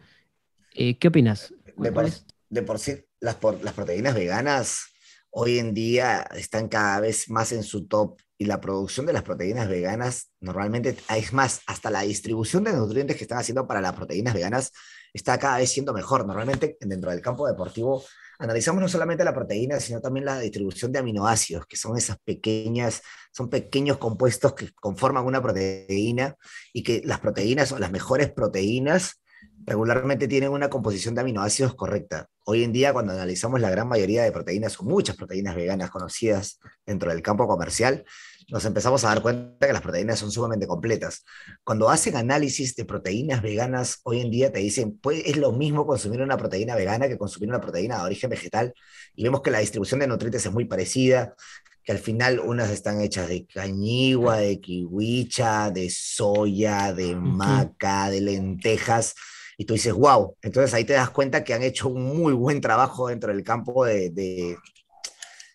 ¿Qué opinas? De ¿Cuál por, es? de por sí, las proteínas veganas hoy en día están cada vez más en su top y la producción de las proteínas veganas normalmente, es más, hasta la distribución de nutrientes que están haciendo para las proteínas veganas está cada vez siendo mejor. Normalmente dentro del campo deportivo analizamos no solamente la proteína, sino también la distribución de aminoácidos, que son son pequeños compuestos que conforman una proteína y que las proteínas o las mejores proteínas regularmente tienen una composición de aminoácidos correcta. Hoy en día, cuando analizamos la gran mayoría de proteínas o muchas proteínas veganas conocidas dentro del campo comercial, nos empezamos a dar cuenta que las proteínas son sumamente completas. Cuando hacen análisis de proteínas veganas, hoy en día te dicen, pues es lo mismo consumir una proteína vegana que consumir una proteína de origen vegetal, y vemos que la distribución de nutrientes es muy parecida, que al final unas están hechas de cañigua, de kiwicha, de soya, de Ujú. maca, de lentejas, y tú dices, wow, entonces ahí te das cuenta que han hecho un muy buen trabajo dentro del campo de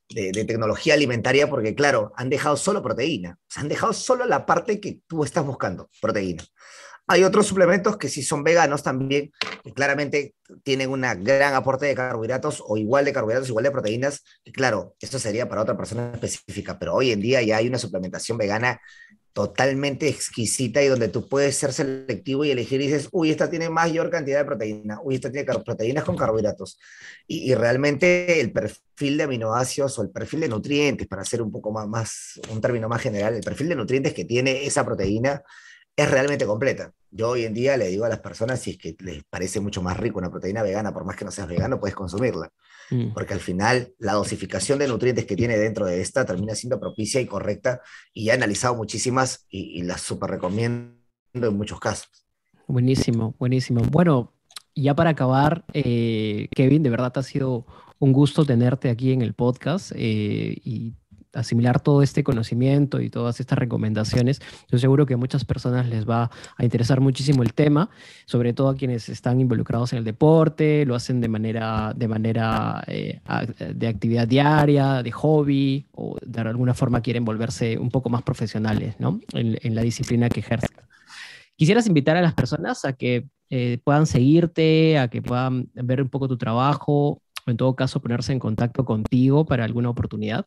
tecnología alimentaria, porque claro, han dejado solo proteína, o sea, han dejado solo la parte que tú estás buscando, proteína. Hay otros suplementos que sí son veganos también, que claramente tienen un gran aporte de carbohidratos o igual de carbohidratos, igual de proteínas, que claro, esto sería para otra persona específica, pero hoy en día ya hay una suplementación vegana totalmente exquisita y donde tú puedes ser selectivo y elegir y dices, uy, esta tiene mayor cantidad de proteína, uy, esta tiene proteínas con carbohidratos. Y realmente el perfil de aminoácidos o el perfil de nutrientes, para hacer un poco un término más general, el perfil de nutrientes que tiene esa proteína es realmente completa. Yo hoy en día le digo a las personas, si es que les parece mucho más rico una proteína vegana, por más que no seas vegano, puedes consumirla, Mm. porque al final la dosificación de nutrientes que tiene dentro de esta termina siendo propicia y correcta, y ya he analizado muchísimas y las super recomiendo en muchos casos. Buenísimo, buenísimo. Bueno, ya para acabar, Kevin, de verdad ha sido un gusto tenerte aquí en el podcast y asimilar todo este conocimiento y todas estas recomendaciones. Yo seguro que a muchas personas les va a interesar muchísimo el tema, sobre todo a quienes están involucrados en el deporte, lo hacen de actividad diaria, de hobby, o de alguna forma quieren volverse un poco más profesionales, ¿no? En la disciplina que ejercen. ¿Quisieras invitar a las personas a que puedan seguirte, a que puedan ver un poco tu trabajo, o en todo caso ponerse en contacto contigo para alguna oportunidad?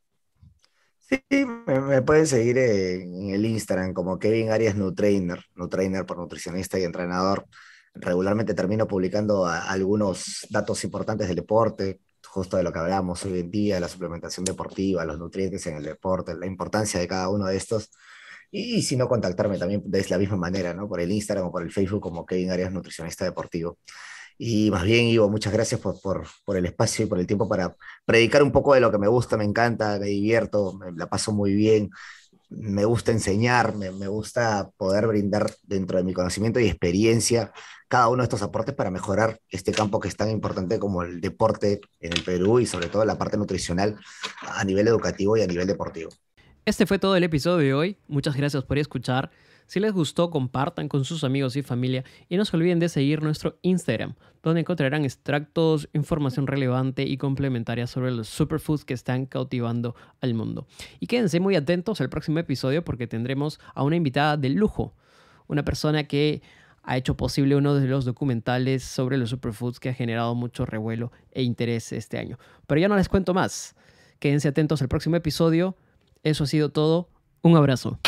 Sí, me pueden seguir en el Instagram como Kevin Arias Nutrainer, Nutrainer por nutricionista y entrenador. Regularmente termino publicando algunos datos importantes del deporte, justo de lo que hablamos hoy en día, la suplementación deportiva, los nutrientes en el deporte, la importancia de cada uno de estos. Y si no, contactarme también de la misma manera, ¿no? Por el Instagram o por el Facebook como Kevin Arias Nutricionista Deportivo. Y más bien, Ivo, muchas gracias por el espacio y por el tiempo para predicar un poco de lo que me gusta, me encanta, me divierto, me la paso muy bien, me gusta enseñar, me gusta poder brindar dentro de mi conocimiento y experiencia cada uno de estos aportes para mejorar este campo que es tan importante como el deporte en el Perú y sobre todo la parte nutricional a nivel educativo y a nivel deportivo. Este fue todo el episodio de hoy. Muchas gracias por escuchar. Si les gustó, compartan con sus amigos y familia y no se olviden de seguir nuestro Instagram, donde encontrarán extractos, información relevante y complementaria sobre los superfoods que están cautivando al mundo. Y quédense muy atentos al próximo episodio porque tendremos a una invitada de lujo, una persona que ha hecho posible uno de los documentales sobre los superfoods que ha generado mucho revuelo e interés este año. Pero ya no les cuento más. Quédense atentos al próximo episodio. Eso ha sido todo. Un abrazo.